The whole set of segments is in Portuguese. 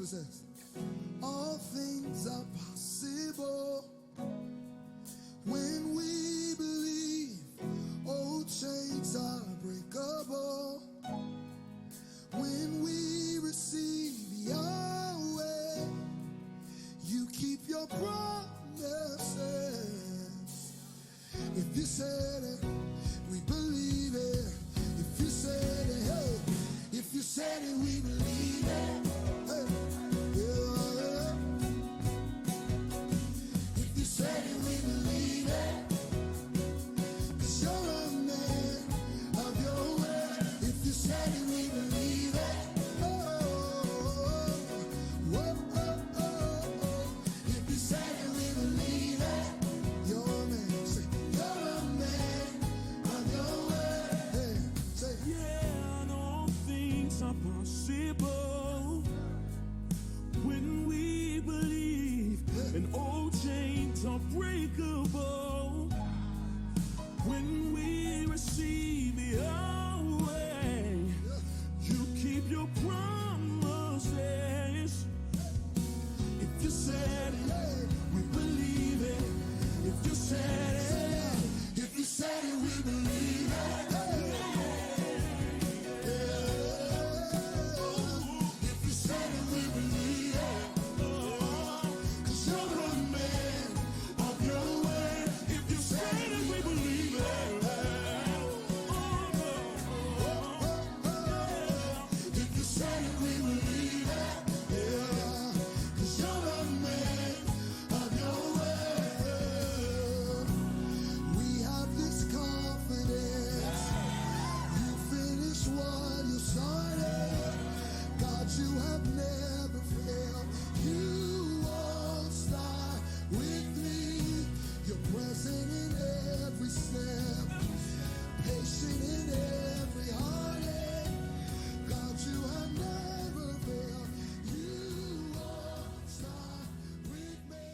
it says. All things are possible when we believe. Old chains are breakable when we receive Yahweh. You keep your promises. If you said it, we believe it. If you said it, hey. If you said it, we believe it. Hey. Yeah. If you said it, we believe it. 'Cause you're a man of your word. If you said it, we believe it. Oh, oh, oh, oh, oh. If you said it, we believe it. You're a man. Say, you're a man of your word. Hey, say, Yeah, all things are possible when we believe, and old chains are breakable when we receive Yahweh. You keep your promises. If you said it, we believe it. If you said it, if you said it, we believe it. If you said it, we believe it. 'Cause you're a man of your word. If you said it, we believe it. If you said it, we believe it. Yeah. 'Cause you're a man of your word. We have this confidence. You finish what you started. God, you have never failed. You won't start with me. You're present in every step, patient in every heartache. God, you have never failed. You won't start with me.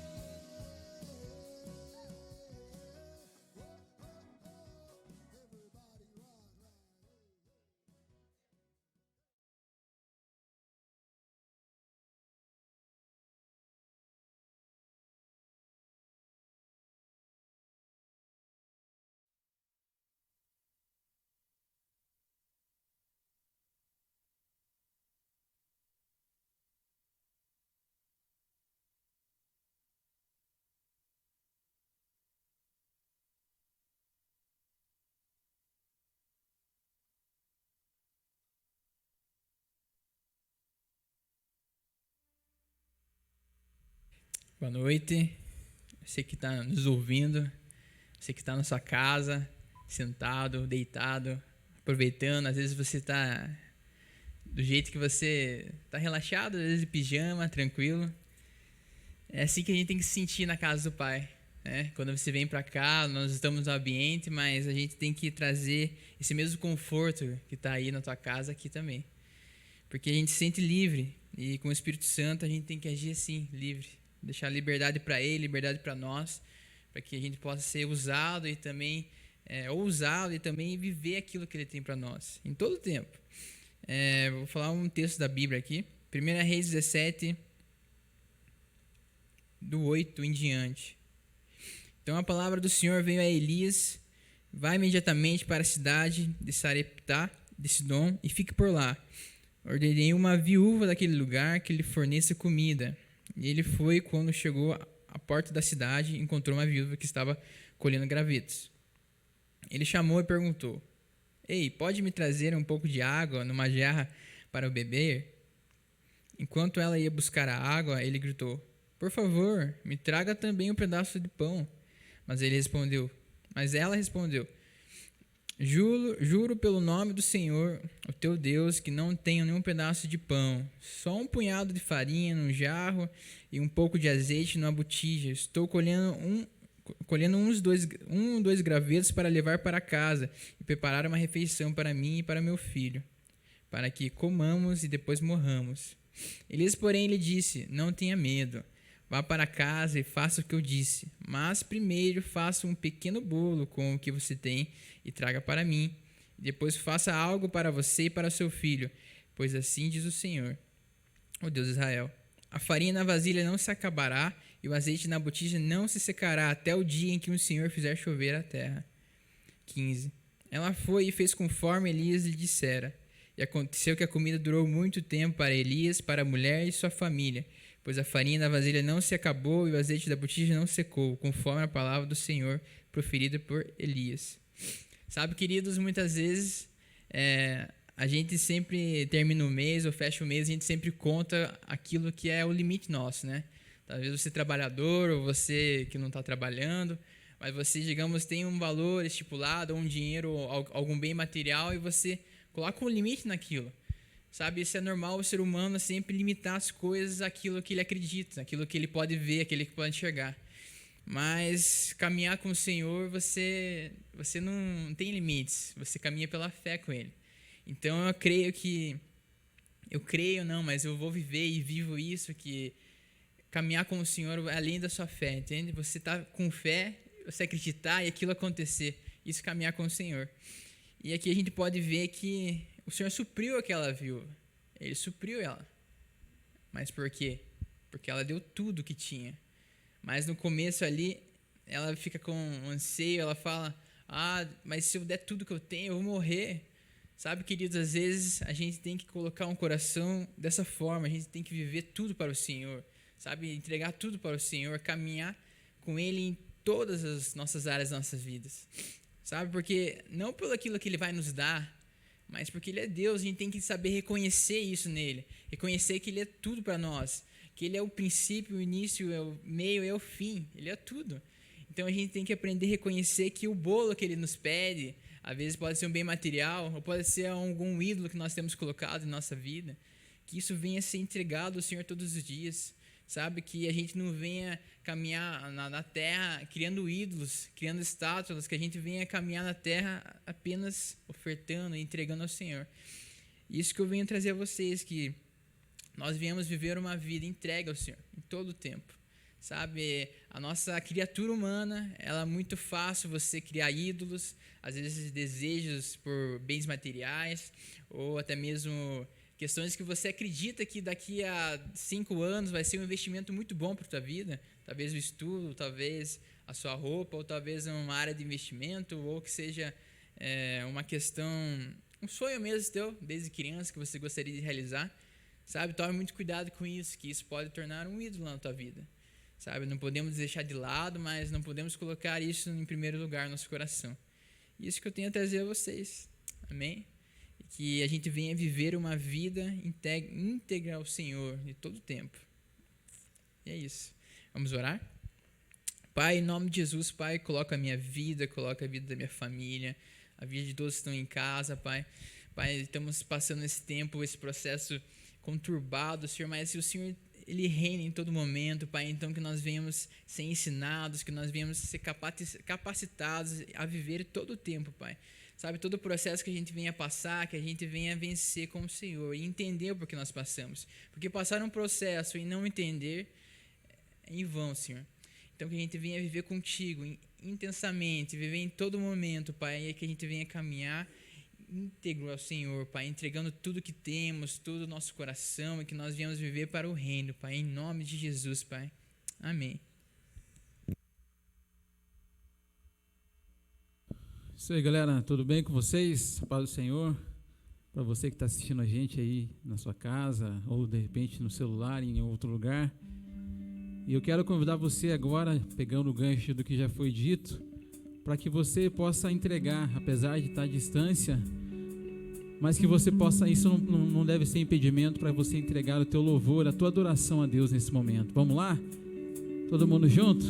Everybody rock. Boa noite, você que está nos ouvindo, você que está na sua casa, sentado, deitado, aproveitando. Às vezes você está do jeito que você está relaxado, às vezes de pijama, tranquilo. É assim que a gente tem que se sentir na casa do Pai, né? Quando você vem para cá, nós estamos no ambiente, mas a gente tem que trazer esse mesmo conforto que está aí na tua casa aqui também. Porque a gente se sente livre e com o Espírito Santo a gente tem que agir assim, livre. Deixar liberdade para Ele, liberdade para nós, para que a gente possa ser usado e também ousado e também viver aquilo que Ele tem para nós, em todo o tempo. Vou falar um texto da Bíblia aqui, 1 Reis 17, do 8 em diante. Então a palavra do Senhor veio a Elias: vai imediatamente para a cidade de Sareptá de Sidom e fique por lá. Ordenei uma viúva daquele lugar que lhe forneça comida. E ele foi. Quando chegou à porta da cidade, encontrou uma viúva que estava colhendo gravetos. Ele chamou e perguntou: ei, pode me trazer um pouco de água numa jarra para eu beber? Enquanto ela ia buscar a água, ele gritou: por favor, me traga também um pedaço de pão. Mas ela respondeu: Juro pelo nome do Senhor, o teu Deus, que não tenho nenhum pedaço de pão, só um punhado de farinha num jarro e um pouco de azeite numa botija. Estou colhendo dois gravetos para levar para casa e preparar uma refeição para mim e para meu filho, para que comamos e depois morramos. Elias, porém, lhe disse: não tenha medo. Vá para casa e faça o que eu disse, mas primeiro faça um pequeno bolo com o que você tem e traga para mim. Depois faça algo para você e para seu filho, pois assim diz o Senhor, o Deus de Israel: A farinha na vasilha não se acabará, e o azeite na botija não se secará, até o dia em que o Senhor fizer chover a terra. 15. Ela foi e fez conforme Elias lhe dissera. E aconteceu que a comida durou muito tempo para Elias, para a mulher e sua família, pois a farinha na vasilha não se acabou e o azeite da botija não secou, conforme a palavra do Senhor proferida por Elias. Sabe, queridos, muitas vezes a gente sempre termina o mês ou fecha o mês, a gente sempre conta aquilo que é o limite nosso, né? Talvez você trabalhador ou você que não está trabalhando, mas você, digamos, tem um valor estipulado, ou um dinheiro, ou algum bem material, e você coloca um limite naquilo. Sabe, isso é normal, o ser humano sempre limitar as coisas àquilo que ele acredita, àquilo que ele pode ver, àquilo que pode enxergar. Mas caminhar com o Senhor, você não tem limites, você caminha pela fé com Ele. Então mas eu vou viver e vivo isso, que caminhar com o Senhor é além da sua fé, entende? Você está com fé, você acreditar e aquilo acontecer, isso é caminhar com o Senhor. E aqui a gente pode ver que o Senhor supriu aquela viúva, Ele supriu ela. Mas por quê? Porque ela deu tudo que tinha. Mas no começo ali, ela fica com um anseio, ela fala, mas se eu der tudo que eu tenho, eu vou morrer. Sabe, queridos, às vezes a gente tem que colocar um coração dessa forma, a gente tem que viver tudo para o Senhor, sabe, entregar tudo para o Senhor, caminhar com Ele em todas as nossas áreas das nossas vidas, sabe, porque não pelo aquilo que Ele vai nos dar, mas porque Ele é Deus, a gente tem que saber reconhecer isso nele, reconhecer que Ele é tudo para nós, que Ele é o princípio, o início, é o meio, é o fim, Ele é tudo. Então a gente tem que aprender a reconhecer que o bolo que Ele nos pede, às vezes pode ser um bem material, ou pode ser algum ídolo que nós temos colocado em nossa vida, que isso venha a ser entregado ao Senhor todos os dias, sabe? Que a gente não venha caminhar na terra criando ídolos, criando estátuas, que a gente venha caminhar na terra apenas ofertando e entregando ao Senhor. Isso que eu venho trazer a vocês, que nós viemos viver uma vida entregue ao Senhor, em todo o tempo. Sabe, a nossa criatura humana, ela é muito fácil você criar ídolos, às vezes desejos por bens materiais, ou até mesmo questões que você acredita que daqui a 5 anos vai ser um investimento muito bom para a tua vida, talvez o estudo, talvez a sua roupa, ou talvez uma área de investimento, ou que seja uma questão, um sonho mesmo teu, desde criança, que você gostaria de realizar. Sabe, tome muito cuidado com isso, que isso pode tornar um ídolo na tua vida. Sabe, não podemos deixar de lado, mas não podemos colocar isso em primeiro lugar no nosso coração. Isso que eu tenho a trazer a vocês. Amém? E que a gente venha viver uma vida íntegra ao Senhor de todo o tempo. E é isso. Vamos orar? Pai, em nome de Jesus, Pai, coloca a minha vida, coloca a vida da minha família, a vida de todos que estão em casa, Pai. Pai, estamos passando esse tempo, esse processo conturbado, Senhor, mas o Senhor, Ele reina em todo momento, Pai, então que nós venhamos ser ensinados, que nós venhamos ser capacitados a viver todo o tempo, Pai. Sabe, todo o processo que a gente venha passar, que a gente venha vencer com o Senhor e entender o porquê nós passamos. Porque passar um processo e não entender é em vão, Senhor. Então que a gente venha viver contigo intensamente, viver em todo momento, Pai, e que a gente venha caminhar íntegro ao Senhor, Pai, entregando tudo que temos, todo o nosso coração, e que nós viemos viver para o reino, Pai, em nome de Jesus, Pai. Amém. Isso aí, galera, tudo bem com vocês? A paz do Senhor. Para você que está assistindo a gente aí na sua casa, ou de repente no celular, em outro lugar. E eu quero convidar você agora, pegando o gancho do que já foi dito, para que você possa entregar, apesar de estar à distância, mas que você possa, isso não deve ser impedimento para você entregar o teu louvor, a tua adoração a Deus nesse momento. Vamos lá? Todo mundo junto?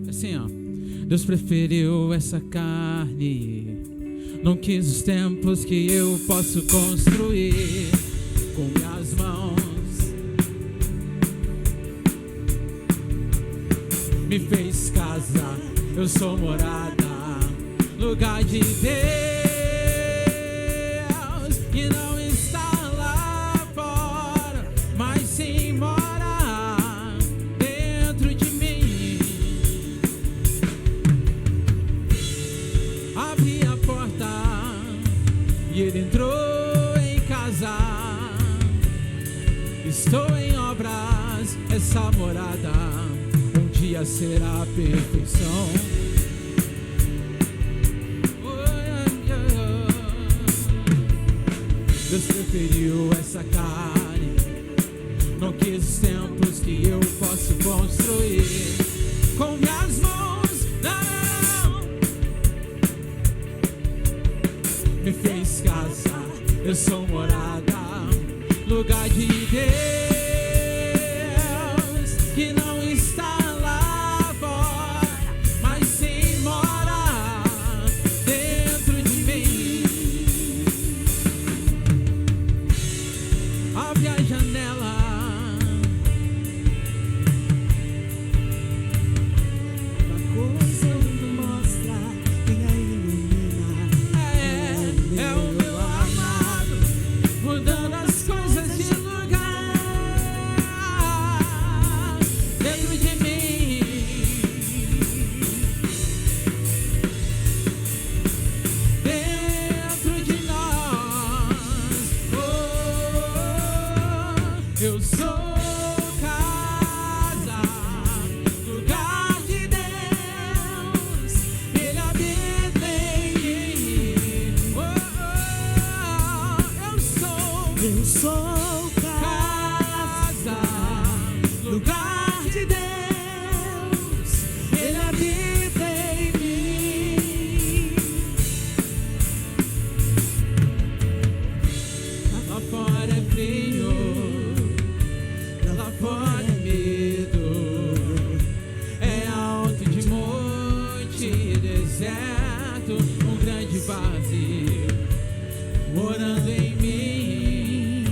Assim, ó. Deus preferiu essa carne, não quis os templos que eu posso construir com minhas mãos. Me fez casa, eu sou morada, lugar de Deus, e não está lá fora, mas sim mora dentro de mim. e Ele entrou em casa. Estou em obras, essa morada um dia será a perfeição. Deus preferiu essa carne, não quis os templos que eu posso construir com minhas mãos, não. Me fez casa, eu sou morada, lugar de Deus, que não está lá fora, mas sim mora dentro de mim. Abre a janela, uma coisa me mostra, quem a ilumina é o meu amado, mudando as coisas de lugar dentro de mim, dentro de nós. Oh, eu sou casa, lugar de Deus, Ele habita em mim. Oh, eu sou casa, lugar de Deus, Ele habita em mim. Lá fora é frio, lá fora é medo, é alto de monte, deserto, um grande vazio morando em mim.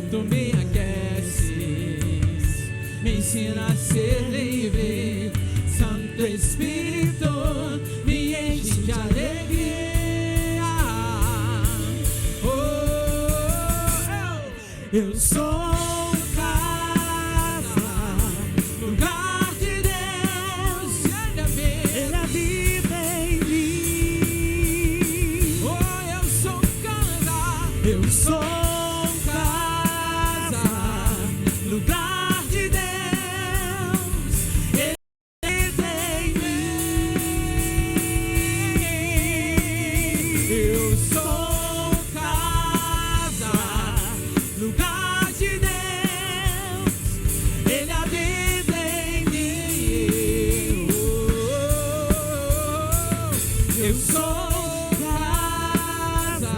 Tu me aqueces, me ensina a ser livre. Santo Espírito me enche de alegria. Oh, eu sou casa, lugar de Deus, Ele habita em mim. Oh, eu sou casa, eu sou casa, lugar de Deus, Ele habita em mim. Eu sou casa, lugar de Deus, Ele habita em mim. Oh, eu sou casa,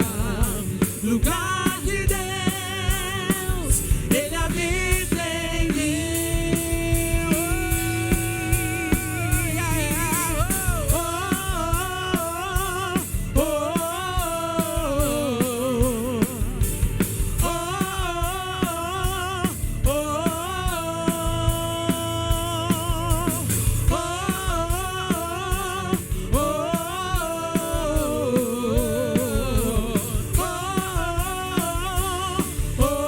lugar de Deus, Ele habita em mim. Oh, yeah. Oh, oh, oh, oh, oh,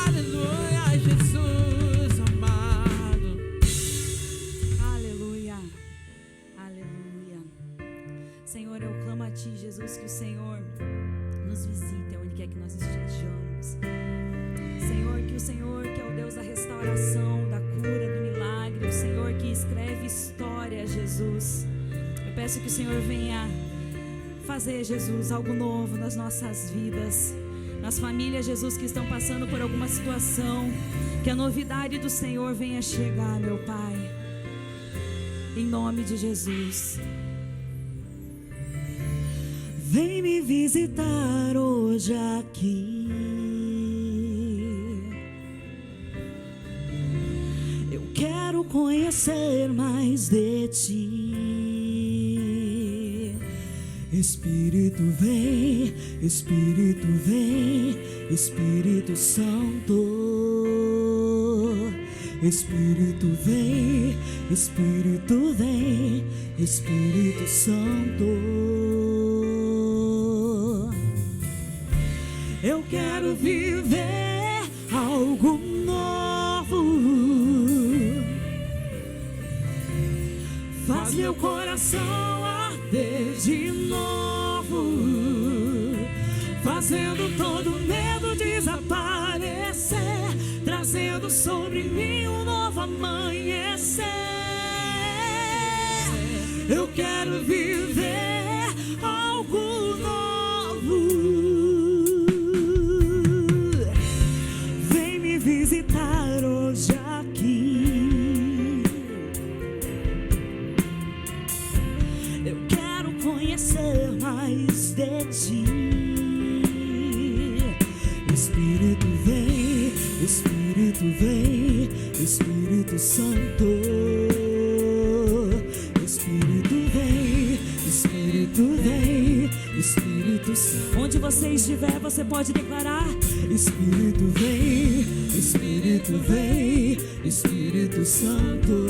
aleluia, Jesus amado. Aleluia, aleluia. Senhor, eu clamo a Ti, Jesus, que o Senhor nos visite onde quer que nós estejamos. Senhor, que o Senhor, que é o Deus da restauração, da cura, do milagre, o Senhor que escreve história, Jesus. Eu peço que o Senhor venha fazer, Jesus, algo novo nas nossas vidas, nas famílias, Jesus, que estão passando por alguma situação. Que a novidade do Senhor venha chegar, meu Pai, em nome de Jesus. Vem me visitar hoje aqui. Eu quero conhecer mais de Ti. Espírito vem, Espírito vem, Espírito Santo. Espírito vem, Espírito vem, Espírito Santo. Eu quero viver algo faz meu coração arder de novo, fazendo todo medo desaparecer, trazendo sobre mim um novo amanhecer. Eu quero viver algo novo. Vem me visitar hoje aqui. Eu quero conhecer mais de ti. Espírito vem, Espírito vem, Espírito Santo. Espírito vem, Espírito vem, Espírito Santo. Onde você estiver, você pode declarar: Espírito vem, Espírito vem, Espírito Santo.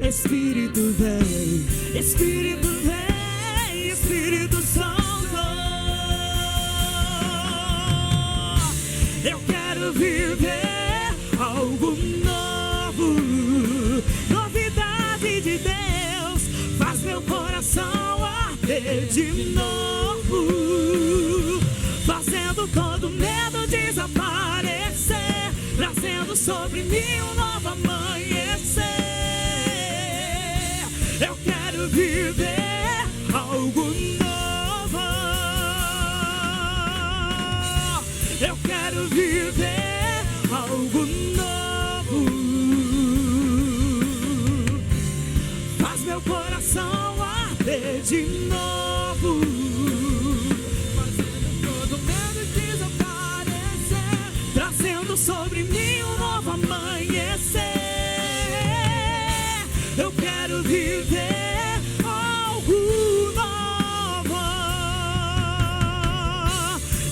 Espírito vem, Espírito vem, Espírito Santo. Eu quero viver algo novo, novidade de Deus, faz meu coração arder de novo, fazendo todo medo desaparecer, trazendo sobre mim um novo amanhecer. Eu quero viver algo novo. Eu quero viver algo novo. Faz meu coração arder de novo, fazendo todo medo desaparecer, trazendo sobre mim um novo amanhecer. Eu quero viver algo novo.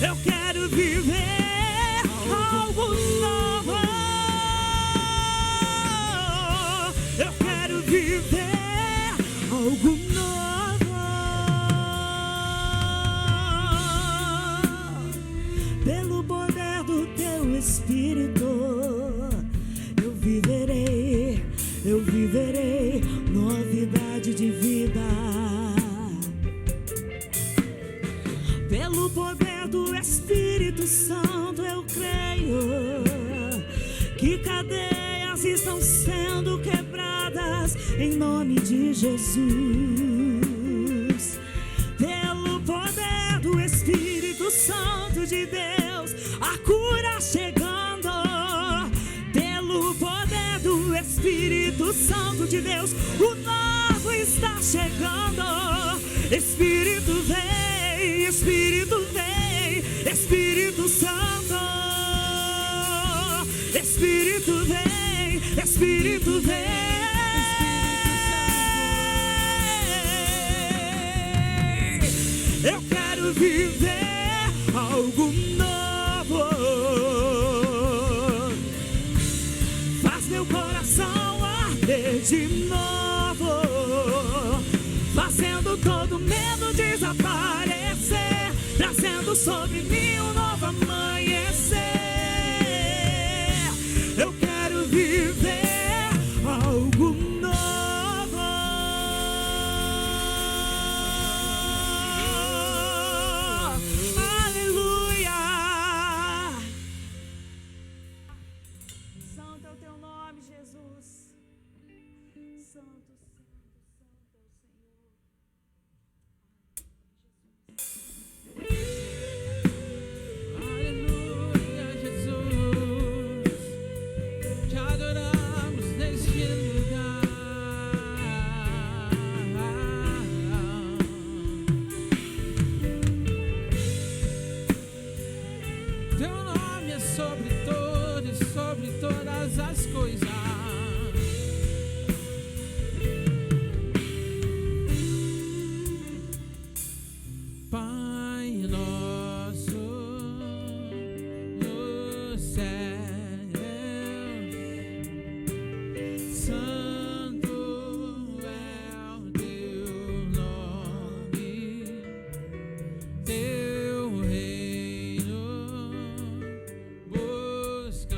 Eu quero viver algo novo. Eu quero viver algo novo. Pelo poder do teu Espírito, eu viverei novidade de vida. Pelo poder do Espírito Santo, eu creio que cadeias estão sendo quebradas em nome de Jesus. Pelo poder do Espírito Santo de Deus, a cura chegando. Pelo poder do Espírito Santo de Deus, o novo está chegando. Espírito vem, Espírito vem, Espírito Santo. Espírito vem, Espírito vem. Eu quero viver algo novo. Faz meu coração arder de novo, fazendo todo medo desaparecer, trazendo sobre mim um novo amanhecer. Eu quero viver algo novo. Aleluia. Santo é o teu nome, Jesus. Santo, santo, santo é o Senhor. Aleluia, Jesus. Te adoramos neste lugar. Teu nome é sobre todo e sobre todas as coisas. Pai nosso nos céus, santo é o teu nome, teu reino buscamos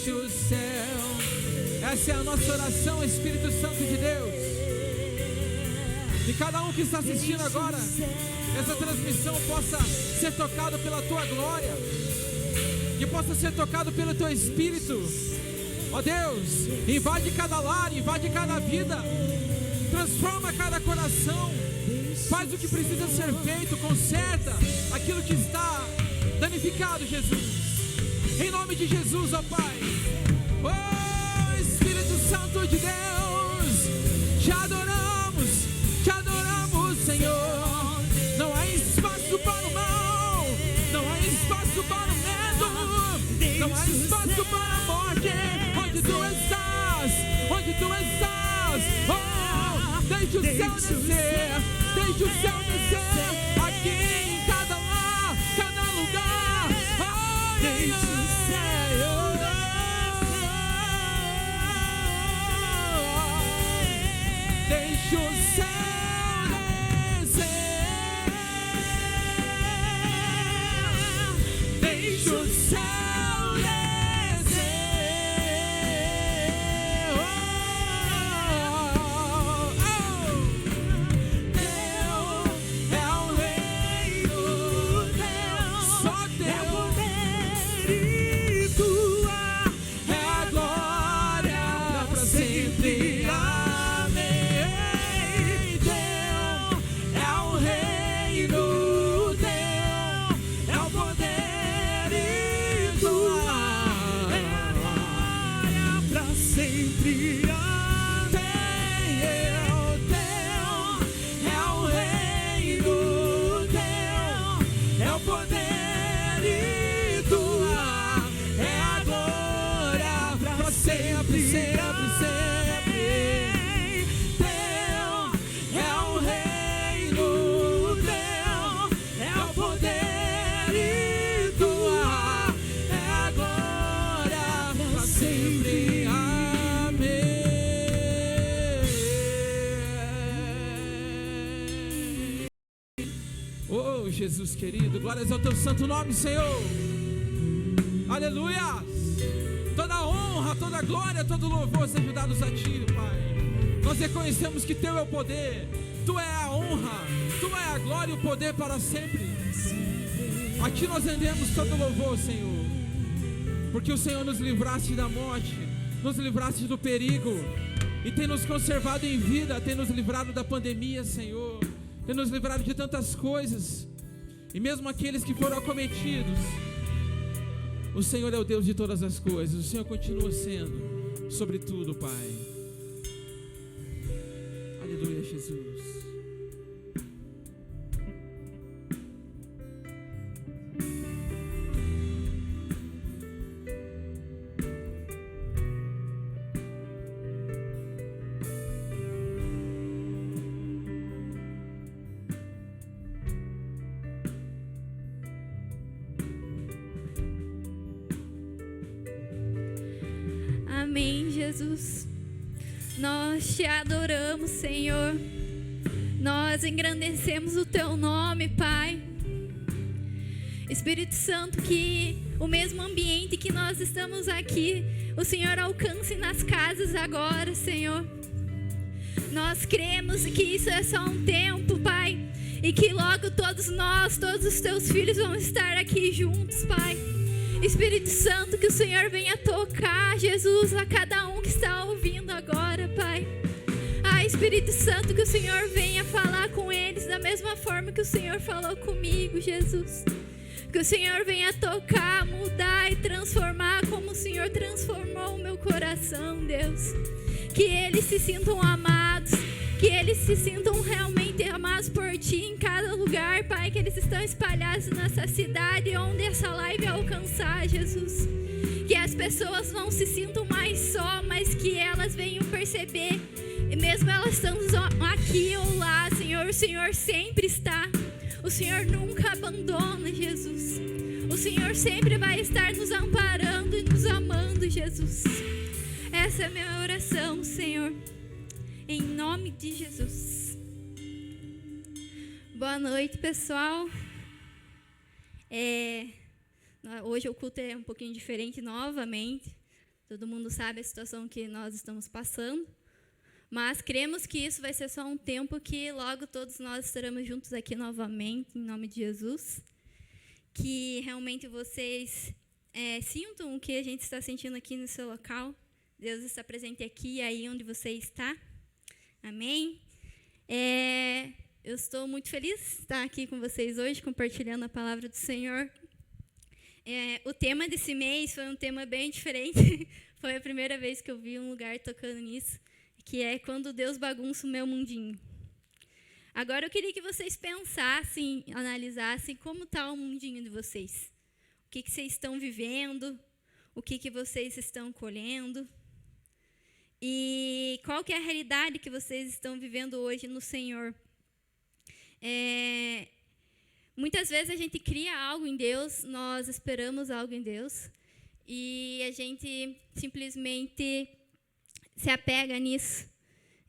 deixa o céu. Essa é a nossa oração, Espírito Santo de Deus. E cada um que está assistindo agora, essa transmissão possa ser tocado pela tua glória, que possa ser tocado pelo teu Espírito. Ó Deus, invade cada lar, invade cada vida, transforma cada coração, faz o que precisa ser feito, conserta aquilo que está danificado, Jesus. Em nome de Jesus, ó Pai. Oh Espírito Santo de Deus, te adoramos, Senhor. Não há espaço para o mal, não há espaço para o medo, não há espaço para a morte. Onde tu estás, oh, deixa o céu descer, deixa o céu descer, aqui em cada lar, cada lugar, oh, deixa o céu, deixa o céu descer, deixa o céu. Jesus querido, glórias ao teu santo nome, Senhor. Aleluia. Toda honra, toda glória, todo louvor sejam dados a ti, Pai. Nós reconhecemos que teu é o poder, tu é a honra, tu é a glória e o poder para sempre. A ti nós rendemos todo louvor, Senhor, porque o Senhor nos livraste da morte, nos livraste do perigo e tem nos conservado em vida, tem nos livrado da pandemia, Senhor, tem nos livrado de tantas coisas. E mesmo aqueles que foram acometidos, o Senhor é o Deus de todas as coisas. O Senhor continua sendo sobre tudo, Pai. Aleluia, Jesus. Amém, Jesus. Nós te adoramos, Senhor. Nós engrandecemos o teu nome, Pai. Espírito Santo, que o mesmo ambiente que nós estamos aqui, o Senhor alcance nas casas agora, Senhor. Nós cremos que isso é só um tempo, Pai, e que logo todos nós, todos os teus filhos vão estar aqui juntos, Pai. Espírito Santo, que o Senhor venha tocar, Jesus, a cada um que está ouvindo agora, Pai. Espírito Santo, que o Senhor venha falar com eles da mesma forma que o Senhor falou comigo, Jesus. Que o Senhor venha tocar, mudar e transformar como o Senhor transformou o meu coração, Deus. Que eles se sintam amados, que eles se sintam realmente amados por Ti em cada lugar, Pai, que eles estão espalhados nessa cidade onde essa live alcançar, Jesus. Que as pessoas não se sintam mais só, mas que elas venham perceber, e mesmo elas estando aqui ou lá, Senhor, o Senhor sempre está. O Senhor nunca abandona, Jesus. O Senhor sempre vai estar nos amparando e nos amando, Jesus. Essa é a minha oração, Senhor. Em nome de Jesus. Boa noite, pessoal. Hoje o culto é um pouquinho diferente novamente. Todo mundo sabe a situação que nós estamos passando. Mas cremos que isso vai ser só um tempo que logo todos nós estaremos juntos aqui novamente, em nome de Jesus. Que realmente vocês sintam o que a gente está sentindo aqui no seu local. Deus está presente aqui, aí onde você está. Amém? Eu estou muito feliz de estar aqui com vocês hoje, compartilhando a palavra do Senhor. O tema desse mês foi um tema bem diferente. Foi a primeira vez que eu vi um lugar tocando nisso, que é quando Deus bagunça o meu mundinho. Agora eu queria que vocês pensassem, analisassem como está o mundinho de vocês. O que vocês estão vivendo, o que vocês estão colhendo. E qual que é a realidade que vocês estão vivendo hoje no Senhor. Muitas vezes a gente cria algo em Deus, nós esperamos algo em Deus, e a gente simplesmente se apega nisso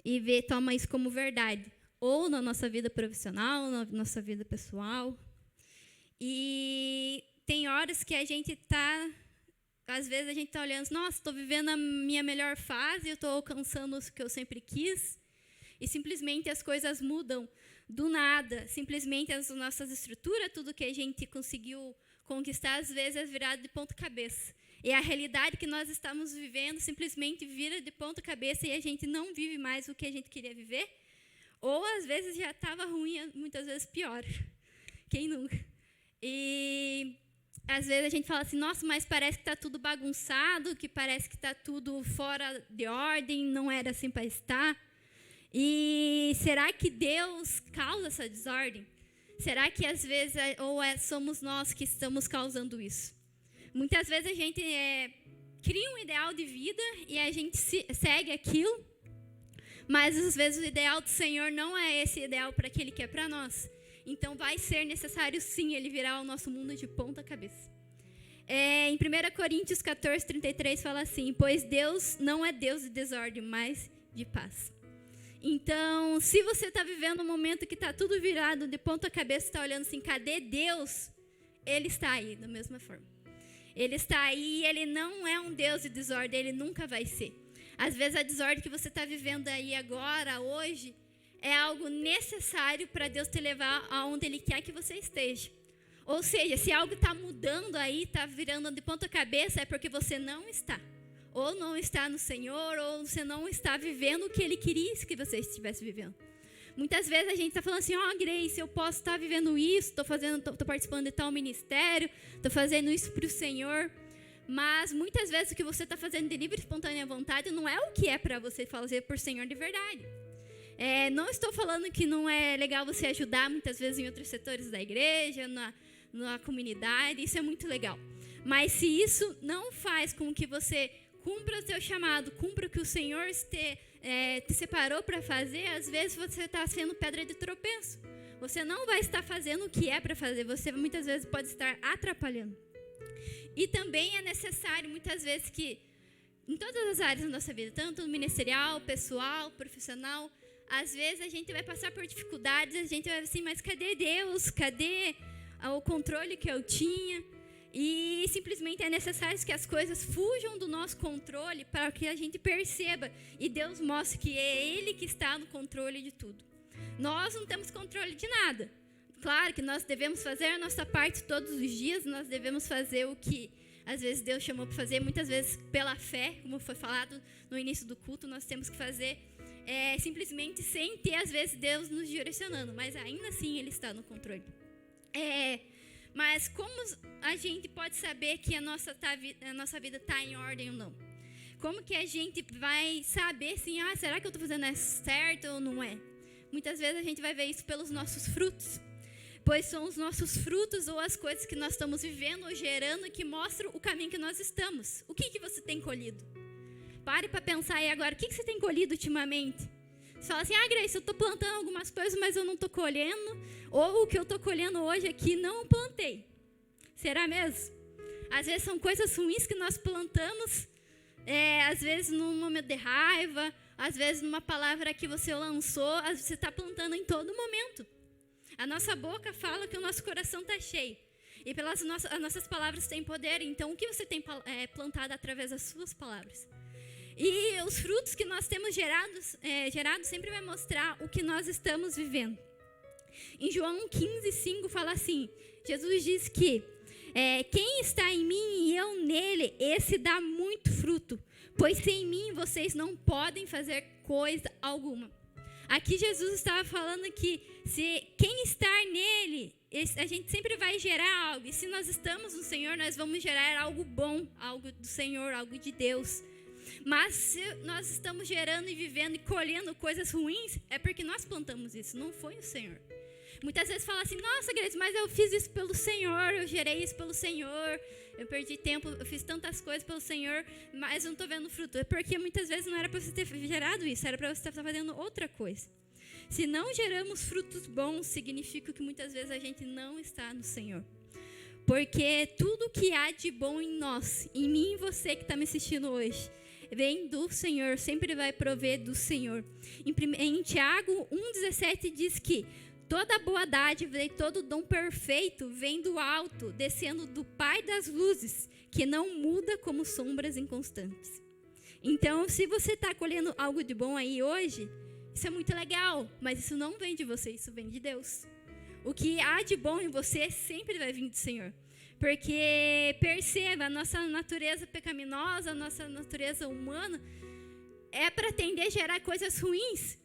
e toma isso como verdade. Ou na nossa vida profissional, na nossa vida pessoal. E tem horas que a gente está, às vezes a gente está olhando, nossa, estou vivendo a minha melhor fase, eu estou alcançando o que eu sempre quis, e simplesmente as coisas mudam do nada. Simplesmente as nossas estruturas, tudo que a gente conseguiu conquistar, às vezes é virado de ponta cabeça. E a realidade que nós estamos vivendo simplesmente vira de ponta cabeça e a gente não vive mais o que a gente queria viver. Ou, às vezes, já estava ruim, muitas vezes pior. Quem nunca? E, às vezes, a gente fala assim, nossa, mas parece que está tudo bagunçado, que parece que está tudo fora de ordem, não era assim para estar. E será que Deus causa essa desordem? Será que, às vezes, somos nós que estamos causando isso? Muitas vezes, a gente cria um ideal de vida e a gente segue aquilo. Mas, às vezes, o ideal do Senhor não é esse ideal para que Ele quer para nós. Então, vai ser necessário, sim, Ele virar o nosso mundo de ponta cabeça. Em 1 Coríntios 14, 33, fala assim, pois Deus não é Deus de desordem, mas de paz. Então, se você está vivendo um momento que está tudo virado de ponta cabeça, está olhando assim, cadê Deus? Ele está aí, da mesma forma. Ele está aí e Ele não é um Deus de desordem, Ele nunca vai ser. Às vezes a desordem que você está vivendo aí agora, hoje, é algo necessário para Deus te levar aonde Ele quer que você esteja. Ou seja, se algo está mudando aí, está virando de ponta cabeça, é porque você não está. Ou não está no Senhor, ou você não está vivendo o que Ele queria que você estivesse vivendo. Muitas vezes a gente está falando assim, Grace, eu posso estar vivendo isso, estou participando de tal ministério, estou fazendo isso para o Senhor. Mas, muitas vezes, o que você está fazendo de livre e espontânea vontade não é o que é para você fazer por Senhor de verdade. Não estou falando que não é legal você ajudar, muitas vezes, em outros setores da igreja, na comunidade. Isso é muito legal. Mas, se isso não faz com que você cumpra o seu chamado, cumpra o que o Senhor te separou para fazer, às vezes, você está sendo pedra de tropeço. Você não vai estar fazendo o que é para fazer. Você, muitas vezes, pode estar atrapalhando. E também é necessário, muitas vezes, que em todas as áreas da nossa vida, tanto ministerial, pessoal, profissional, às vezes a gente vai passar por dificuldades, a gente vai assim, mas cadê Deus? Cadê o controle que eu tinha? E simplesmente é necessário que as coisas fujam do nosso controle para que a gente perceba e Deus mostre que é Ele que está no controle de tudo. Nós não temos controle de nada. Claro que nós devemos fazer a nossa parte todos os dias, nós devemos fazer o que às vezes Deus chamou para fazer, muitas vezes pela fé, como foi falado no início do culto, nós temos que fazer simplesmente sem ter às vezes Deus nos direcionando, mas ainda assim Ele está no controle. Mas como a gente pode saber que a nossa vida está em ordem ou não? Como que a gente vai saber assim, será que eu estou fazendo certo ou não é? Muitas vezes a gente vai ver isso pelos nossos frutos. Pois são os nossos frutos ou as coisas que nós estamos vivendo ou gerando que mostram o caminho que nós estamos. O que você tem colhido? Pare para pensar aí agora, o que você tem colhido ultimamente? Você fala assim, Grace, eu estou plantando algumas coisas, mas eu não estou colhendo. Ou o que eu estou colhendo hoje aqui não plantei. Será mesmo? Às vezes são coisas ruins que nós plantamos, às vezes num momento de raiva, às vezes numa palavra que você lançou, você está plantando em todo momento. A nossa boca fala que o nosso coração está cheio. E as nossas palavras têm poder. Então, o que você tem plantado através das suas palavras? E os frutos que nós temos gerado sempre vai mostrar o que nós estamos vivendo. Em João 15:5 fala assim, Jesus diz que quem está em mim e eu nele, esse dá muito fruto, pois sem mim vocês não podem fazer coisa alguma. Aqui Jesus estava falando que se quem está nele, a gente sempre vai gerar algo. E se nós estamos no Senhor, nós vamos gerar algo bom, algo do Senhor, algo de Deus. Mas se nós estamos gerando e vivendo e colhendo coisas ruins, é porque nós plantamos isso, não foi o Senhor. Muitas vezes fala assim, nossa, Grace, mas eu fiz isso pelo Senhor, eu gerei isso pelo Senhor, eu perdi tempo, eu fiz tantas coisas pelo Senhor, mas eu não estou vendo fruto. É porque muitas vezes não era para você ter gerado isso, era para você estar fazendo outra coisa. Se não geramos frutos bons, significa que muitas vezes a gente não está no Senhor. Porque tudo que há de bom em nós, em mim e você que está me assistindo hoje, vem do Senhor, sempre vai prover do Senhor. Em Tiago 1,17 diz que toda boa dádiva e todo dom perfeito vem do alto, descendo do Pai das luzes, que não muda como sombras inconstantes. Então, se você está colhendo algo de bom aí hoje, isso é muito legal, mas isso não vem de você, isso vem de Deus. O que há de bom em você sempre vai vir do Senhor. Porque, perceba, a nossa natureza pecaminosa, a nossa natureza humana, é para tender a gerar coisas ruins.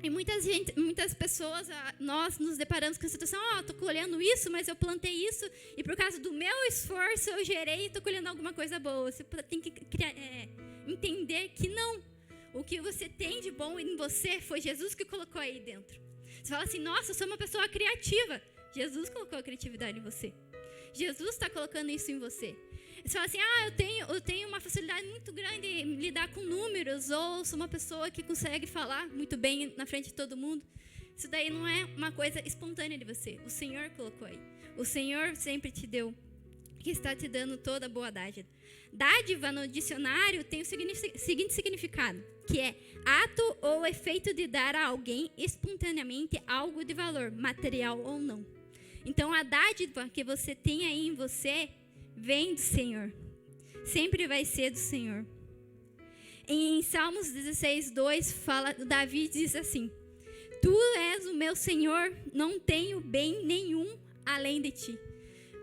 E muitas pessoas, nós nos deparamos com a situação, estou colhendo isso, mas eu plantei isso, e por causa do meu esforço eu gerei e estou colhendo alguma coisa boa. Você tem que entender que não. O que você tem de bom em você foi Jesus que colocou aí dentro. Você fala assim, nossa, eu sou uma pessoa criativa. Jesus colocou a criatividade em você. Jesus está colocando isso em você. Você fala assim, eu tenho uma facilidade muito grande em lidar com números, ou sou uma pessoa que consegue falar muito bem na frente de todo mundo. Isso daí não é uma coisa espontânea de você. O Senhor colocou aí. O Senhor sempre te deu, que está te dando toda a boa dádiva. Dádiva no dicionário tem o seguinte significado, que é ato ou efeito de dar a alguém espontaneamente algo de valor, material ou não. Então, a dádiva que você tem aí em você vem do Senhor. Sempre vai ser do Senhor. Em Salmos 16:2, Davi diz assim, tu és o meu Senhor, não tenho bem nenhum além de ti.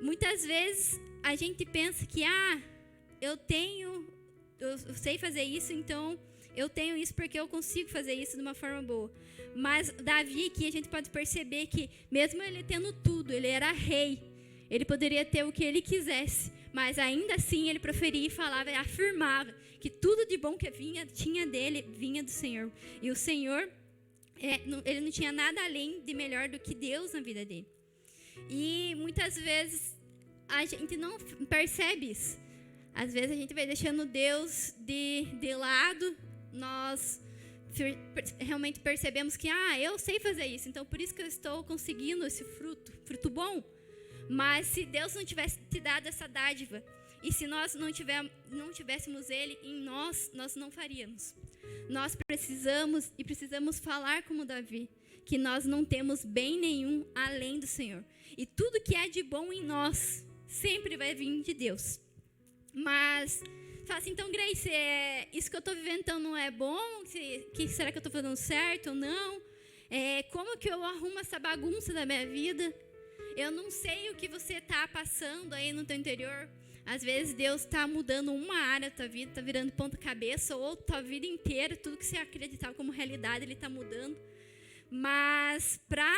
Muitas vezes a gente pensa que, eu sei fazer isso, então eu tenho isso porque eu consigo fazer isso de uma forma boa. Mas Davi aqui a gente pode perceber que mesmo ele tendo tudo, ele era rei, ele poderia ter o que ele quisesse, mas ainda assim ele proferia e falava, afirmava que tudo de bom que tinha dele, vinha do Senhor. E o Senhor, ele não tinha nada além de melhor do que Deus na vida dele. E muitas vezes a gente não percebe isso. Às vezes a gente vai deixando Deus de lado, nós realmente percebemos que, eu sei fazer isso, então por isso que eu estou conseguindo esse fruto bom. Mas se Deus não tivesse te dado essa dádiva, e se nós não tivéssemos Ele em nós não faríamos. Nós precisamos falar como Davi, que nós não temos bem nenhum além do Senhor. E tudo que há de bom em nós sempre vai vir de Deus. Mas fala assim, então, Grace, isso que eu estou vivendo então não é bom? Será que eu estou fazendo certo ou não? Como que eu arrumo essa bagunça da minha vida? Eu não sei o que você está passando aí no teu interior. Às vezes Deus está mudando uma área da tua vida, está virando ponta cabeça, ou tua vida inteira, tudo que você acreditava como realidade, Ele está mudando. Mas para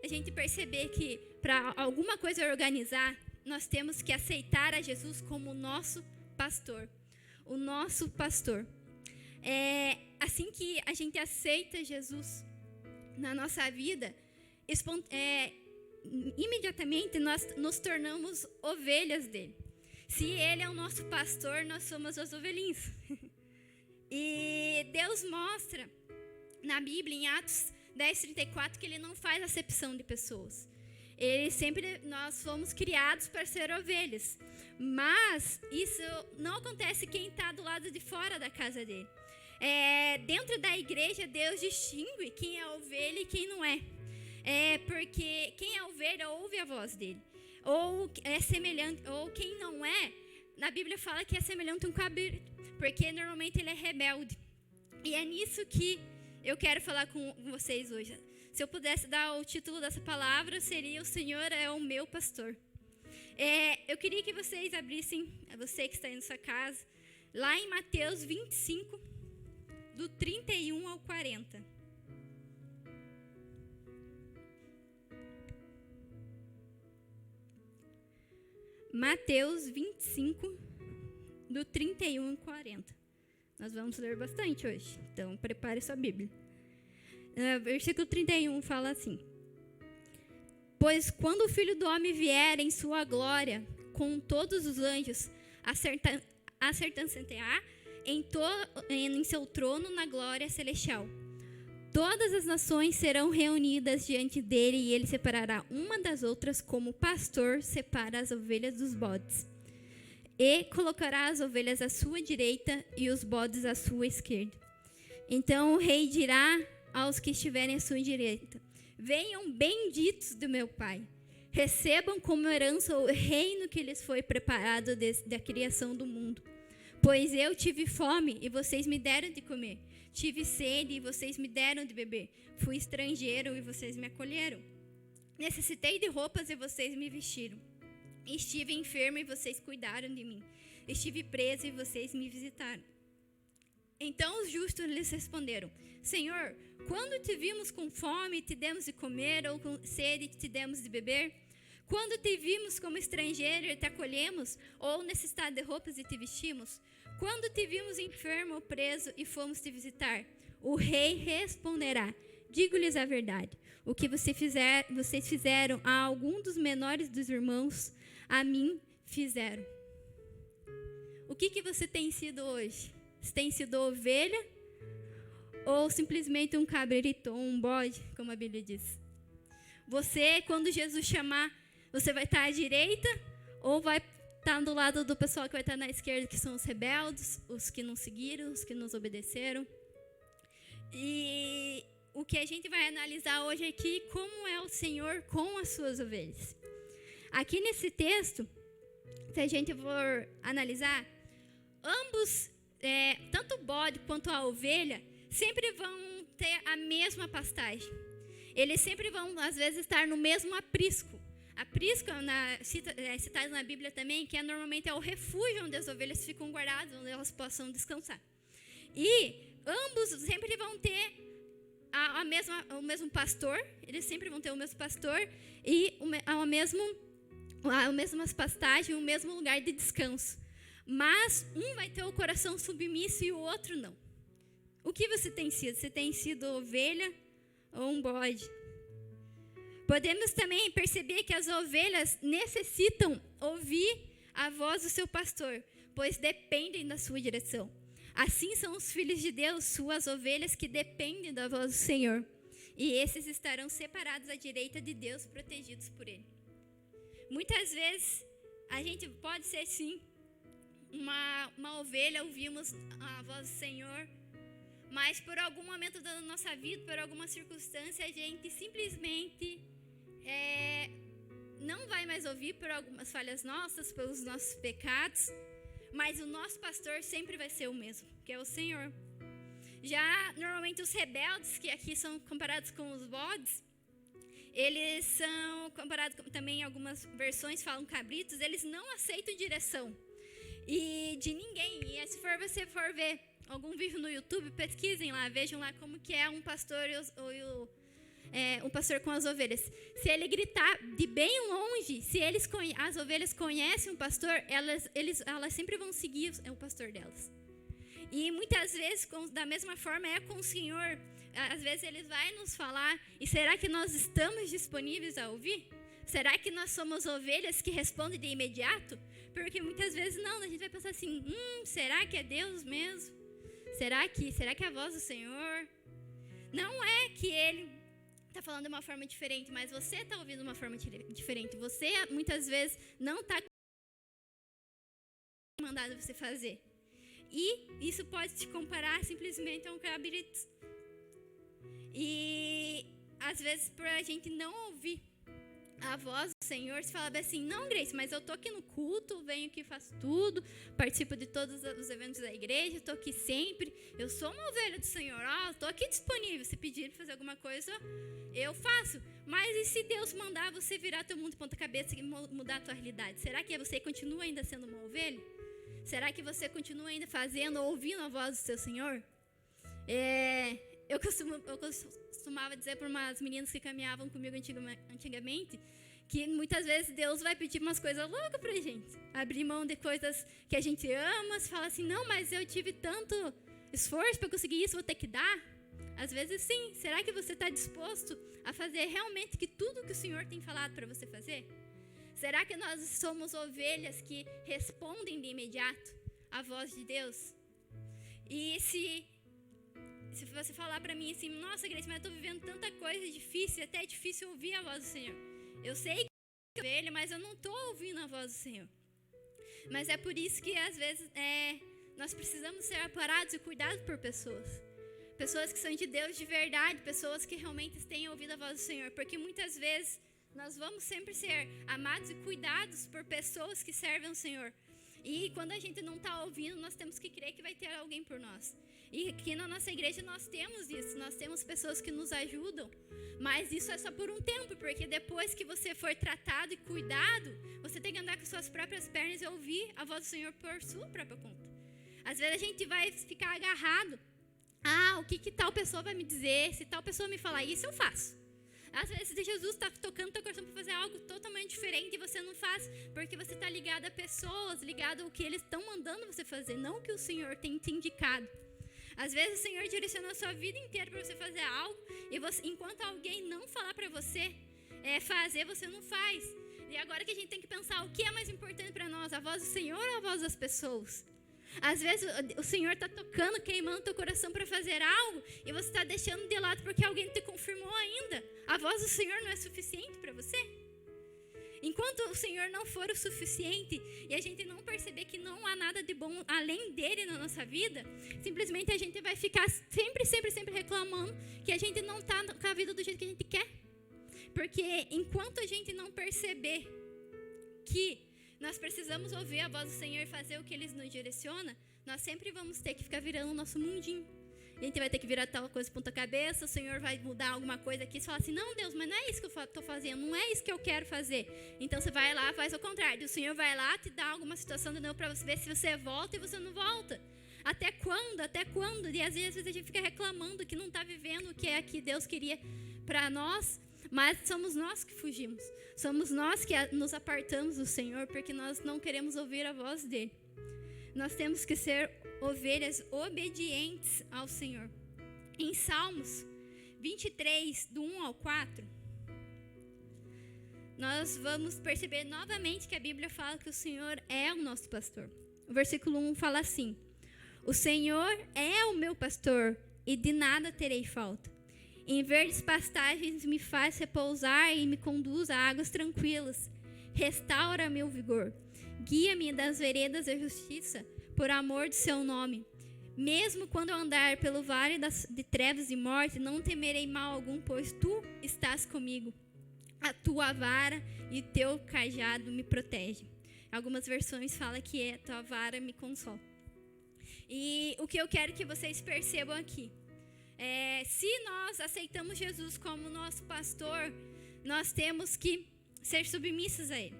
a gente perceber que para alguma coisa organizar, nós temos que aceitar a Jesus como o nosso pastor. O nosso pastor. Assim que a gente aceita Jesus na nossa vida, imediatamente nós nos tornamos ovelhas dele. Se ele é o nosso pastor, nós somos as ovelhinhas. E Deus mostra na Bíblia, em Atos 10:34, que ele não faz acepção de pessoas. Nós fomos criados para ser ovelhas. Mas isso não acontece quem está do lado de fora da casa dele. Dentro da igreja, Deus distingue quem é ovelha e quem não é. Porque quem é ovelha ouve a voz dele. ou é semelhante, ou quem não é, na Bíblia fala que é semelhante a um cabrito, porque normalmente ele é rebelde. E é nisso que eu quero falar com vocês hoje. Se eu pudesse dar o título dessa palavra, seria: O Senhor é o meu pastor. Eu queria que vocês abrissem, você que está aí na sua casa, lá em Mateus 25, do 31 ao 40. Mateus 25, do 31 ao 40. Nós vamos ler bastante hoje, então prepare sua Bíblia. Versículo 31 fala assim: Pois quando o Filho do Homem vier em sua glória, com todos os anjos, acertar em seu trono na glória celestial, todas as nações serão reunidas diante dele, e ele separará uma das outras, como o pastor separa as ovelhas dos bodes. E colocará as ovelhas à sua direita e os bodes à sua esquerda. Então o rei dirá aos que estiverem à sua direita: Venham benditos do meu Pai, recebam como herança o reino que lhes foi preparado desde a criação do mundo. Pois eu tive fome e vocês me deram de comer, tive sede e vocês me deram de beber, fui estrangeiro e vocês me acolheram, necessitei de roupas e vocês me vestiram, estive enfermo e vocês cuidaram de mim, estive preso e vocês me visitaram. Então os justos lhes responderam: Senhor, quando te vimos com fome, te demos de comer, ou com sede, te demos de beber? Quando te vimos como estrangeiro e te acolhemos, ou necessitado de roupas e te vestimos? Quando te vimos enfermo ou preso e fomos te visitar? O rei responderá: Digo-lhes a verdade, o que vocês fizeram a algum dos menores dos irmãos, a mim fizeram. O que você tem sido hoje? Você tem sido ovelha ou simplesmente um cabrito ou um bode, como a Bíblia diz? Você, quando Jesus chamar, você vai estar à direita ou vai estar do lado do pessoal que vai estar na esquerda, que são os rebeldes, os que não seguiram, os que nos obedeceram? E o que a gente vai analisar hoje aqui, como é o Senhor com as suas ovelhas. Aqui nesse texto, se a gente for analisar, ambos, tanto o bode quanto a ovelha, sempre vão ter a mesma pastagem. Eles sempre vão, às vezes, estar no mesmo aprisco. Aprisco é citado na Bíblia também, que normalmente é o refúgio onde as ovelhas ficam guardadas, onde elas possam descansar. E ambos sempre vão ter o mesmo pastor, eles sempre vão ter o mesmo pastor e a mesma pastagem, o mesmo lugar de descanso. Mas um vai ter o coração submisso e o outro não. O que você tem sido? Você tem sido ovelha ou um bode? Podemos também perceber que as ovelhas necessitam ouvir a voz do seu pastor, pois dependem da sua direção. Assim são os filhos de Deus, suas ovelhas, que dependem da voz do Senhor. E esses estarão separados à direita de Deus, protegidos por Ele. Muitas vezes, a gente pode ser, sim, uma ovelha, ouvimos a voz do Senhor, mas por algum momento da nossa vida, por alguma circunstância, a gente simplesmente não vai mais ouvir por algumas falhas nossas, pelos nossos pecados, mas o nosso pastor sempre vai ser o mesmo, que é o Senhor. Já, normalmente, os rebeldes, que aqui são comparados com os bodes, eles são comparados também, em algumas versões falam cabritos, eles não aceitam direção de ninguém. E se você for ver algum vídeo no YouTube, pesquisem lá, vejam lá como que é um pastor um pastor com as ovelhas. Se ele gritar de bem longe, se as ovelhas conhecem o pastor, elas sempre vão seguir o pastor delas. E muitas vezes, da mesma forma, é com o Senhor. Às vezes Ele vai nos falar, e será que nós estamos disponíveis a ouvir? Será que nós somos ovelhas que respondem de imediato? Porque muitas vezes não, a gente vai pensar assim, será que é Deus mesmo? Será que é a voz do Senhor? Não é que Ele está falando de uma forma diferente, mas você está ouvindo de uma forma diferente. Você, muitas vezes, não está mandado você fazer. E isso pode te comparar simplesmente a um cabrito. E, às vezes, por a gente não ouvir a voz do Senhor, você falava assim, não, Grace, mas eu tô aqui no culto, venho aqui, faço tudo, participo de todos os eventos da igreja, tô aqui sempre, eu sou uma ovelha do Senhor, ó, tô aqui disponível, se pedirem fazer alguma coisa, eu faço. Mas e se Deus mandar você virar teu mundo de ponta cabeça e mudar a tua realidade? Será que você continua ainda sendo uma ovelha? Será que você continua ainda fazendo, ouvindo a voz do seu Senhor? Eu costumava dizer para umas meninas que caminhavam comigo antigamente que muitas vezes Deus vai pedir umas coisas loucas pra gente. Abrir mão de coisas que a gente ama, você fala assim, não, mas eu tive tanto esforço para conseguir isso, vou ter que dar. Às vezes sim. Será que você está disposto a fazer realmente tudo que o Senhor tem falado para você fazer? Será que nós somos ovelhas que respondem de imediato à voz de Deus? E se você falar para mim assim, nossa, Grace, mas eu estou vivendo tanta coisa difícil, até é difícil ouvir a voz do Senhor. Eu sei que eu sou ovelha, mas eu não estou ouvindo a voz do Senhor. Mas é por isso que às vezes nós precisamos ser amparados e cuidados por pessoas. Pessoas que são de Deus de verdade, pessoas que realmente têm ouvido a voz do Senhor. Porque muitas vezes nós vamos sempre ser amados e cuidados por pessoas que servem ao Senhor. E quando a gente não está ouvindo, nós temos que crer que vai ter alguém por nós. E aqui na nossa igreja nós temos isso, nós temos pessoas que nos ajudam. Mas isso é só por um tempo, porque depois que você for tratado e cuidado, você tem que andar com suas próprias pernas e ouvir a voz do Senhor por sua própria conta. Às vezes a gente vai ficar agarrado. O que tal pessoa vai me dizer? Se tal pessoa me falar isso, eu faço. Às vezes Jesus está tocando teu coração para fazer algo totalmente diferente e você não faz, porque você está ligado a pessoas, ligado ao que eles estão mandando você fazer, não o que o Senhor tem te indicado. Às vezes o Senhor direcionou a sua vida inteira para você fazer algo e você, enquanto alguém não falar para você fazer, você não faz. E agora que a gente tem que pensar o que é mais importante para nós, a voz do Senhor ou a voz das pessoas? Às vezes o Senhor está tocando, queimando teu coração para fazer algo e você está deixando de lado porque alguém te confirmou ainda. A voz do Senhor não é suficiente para você? Enquanto o Senhor não for o suficiente e a gente não perceber que não há nada de bom além dele na nossa vida, simplesmente a gente vai ficar sempre reclamando que a gente não está com a vida do jeito que a gente quer. Porque enquanto a gente não perceber que nós precisamos ouvir a voz do Senhor e fazer o que Ele nos direciona, nós sempre vamos ter que ficar virando o nosso mundinho. A gente vai ter que virar tal coisa ponta cabeça, o Senhor vai mudar alguma coisa aqui, e falar assim, não, Deus, mas não é isso que eu estou fazendo, não é isso que eu quero fazer. Então você vai lá, faz o contrário. O Senhor vai lá, te dá alguma situação de novo para você ver se você volta e você não volta. Até quando? Até quando? E às vezes a gente fica reclamando que não está vivendo o que é que Deus queria para nós. Mas somos nós que fugimos. Somos nós que nos apartamos do Senhor porque nós não queremos ouvir a voz dele. Nós temos que ser ovelhas obedientes ao Senhor. Em Salmos 23, do 1 ao 4, nós vamos perceber novamente que a Bíblia fala que o Senhor é o nosso pastor. O versículo 1 fala assim: o Senhor é o meu pastor e de nada terei falta. Em verdes pastagens me faz repousar e me conduz a águas tranquilas. Restaura meu vigor. Guia-me das veredas da justiça, por amor do seu nome. Mesmo quando eu andar pelo vale de trevas e morte, não temerei mal algum, pois tu estás comigo. A tua vara e teu cajado me protegem. Algumas versões falam que a tua vara me consola. E o que eu quero que vocês percebam aqui, se nós aceitamos Jesus como nosso pastor, nós temos que ser submissos a Ele.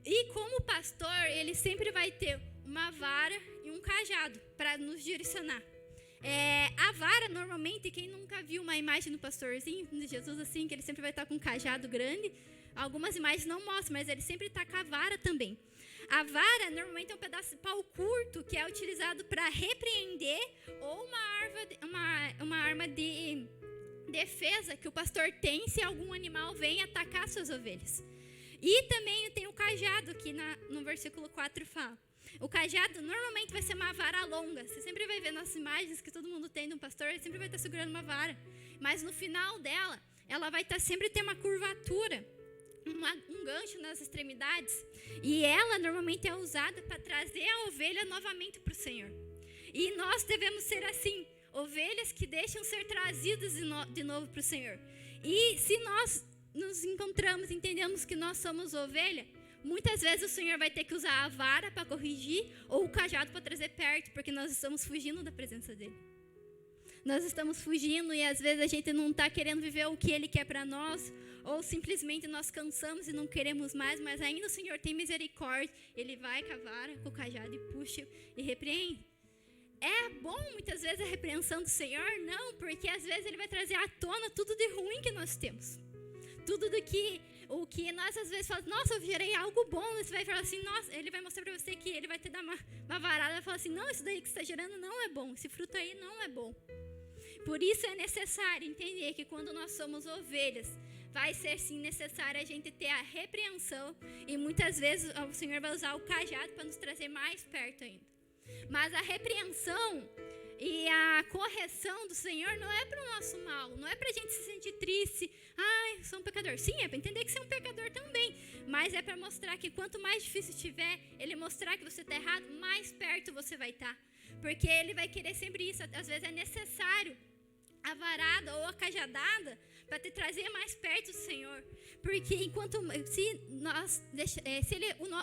E como pastor, Ele sempre vai ter uma vara e um cajado para nos direcionar. A vara, normalmente, quem nunca viu uma imagem do pastorzinho de Jesus assim, que ele sempre vai estar com um cajado grande, algumas imagens não mostram, mas ele sempre está com a vara também. A vara, normalmente, é um pedaço de pau curto que é utilizado para repreender ou uma arma de defesa que o pastor tem se algum animal vem atacar suas ovelhas. E também tem o cajado, que no versículo 4 fala. O cajado normalmente vai ser uma vara longa. Você sempre vai ver nas imagens que todo mundo tem de um pastor, ele sempre vai estar segurando uma vara. Mas no final dela, ela vai sempre ter uma curvatura, um gancho nas extremidades. E ela normalmente é usada para trazer a ovelha novamente para o Senhor. E nós devemos ser assim, ovelhas que deixam ser trazidas de novo para o Senhor. E se nós nos encontramos, entendemos que nós somos ovelha, muitas vezes o Senhor vai ter que usar a vara para corrigir ou o cajado para trazer perto, porque nós estamos fugindo da presença dele. Nós estamos fugindo e às vezes a gente não está querendo viver o que Ele quer para nós, ou simplesmente nós cansamos e não queremos mais, mas ainda o Senhor tem misericórdia. Ele vai com a vara, com o cajado e puxa e repreende. É bom muitas vezes a repreensão do Senhor? Não, porque às vezes Ele vai trazer à tona tudo de ruim que nós temos. Tudo o que nós às vezes falamos, nossa, eu gerei algo bom. Você vai falar assim, nossa, Ele vai mostrar para você que Ele vai te dar uma varada, vai falar assim, não, isso daí que você está gerando não é bom, esse fruto aí não é bom. Por isso é necessário entender que quando nós somos ovelhas, vai ser sim necessário a gente ter a repreensão, e muitas vezes o Senhor vai usar o cajado para nos trazer mais perto ainda. Mas a repreensão e a correção do Senhor não é para o nosso mal, não é para a gente se sentir triste. Ai, sou um pecador. Sim, é para entender que você é um pecador também, mas é para mostrar que quanto mais difícil estiver, Ele mostrar que você está errado, mais perto você vai estar. Porque Ele vai querer sempre isso. Às vezes é necessário a varada ou a cajadada para te trazer mais perto do Senhor. Porque se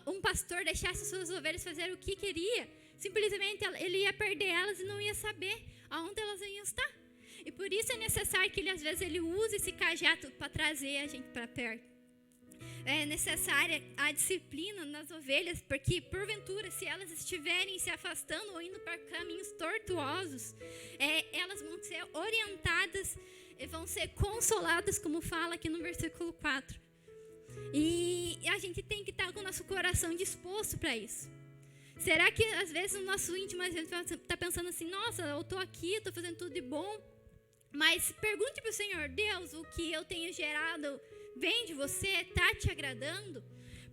um pastor deixasse suas ovelhas fazer o que queria, simplesmente ele ia perder elas e não ia saber aonde elas iam estar. E por isso é necessário que às vezes ele use esse cajado para trazer a gente para perto. É necessária a disciplina nas ovelhas, porque porventura, se elas estiverem se afastando ou indo para caminhos tortuosos, elas vão ser orientadas e vão ser consoladas, como fala aqui no versículo 4. E a gente tem que estar com o nosso coração disposto para isso. Será que às vezes no nosso íntimo a gente está pensando assim, nossa, eu estou aqui, estou fazendo tudo de bom, mas pergunte para o Senhor, Deus, o que eu tenho gerado vem de você, está te agradando?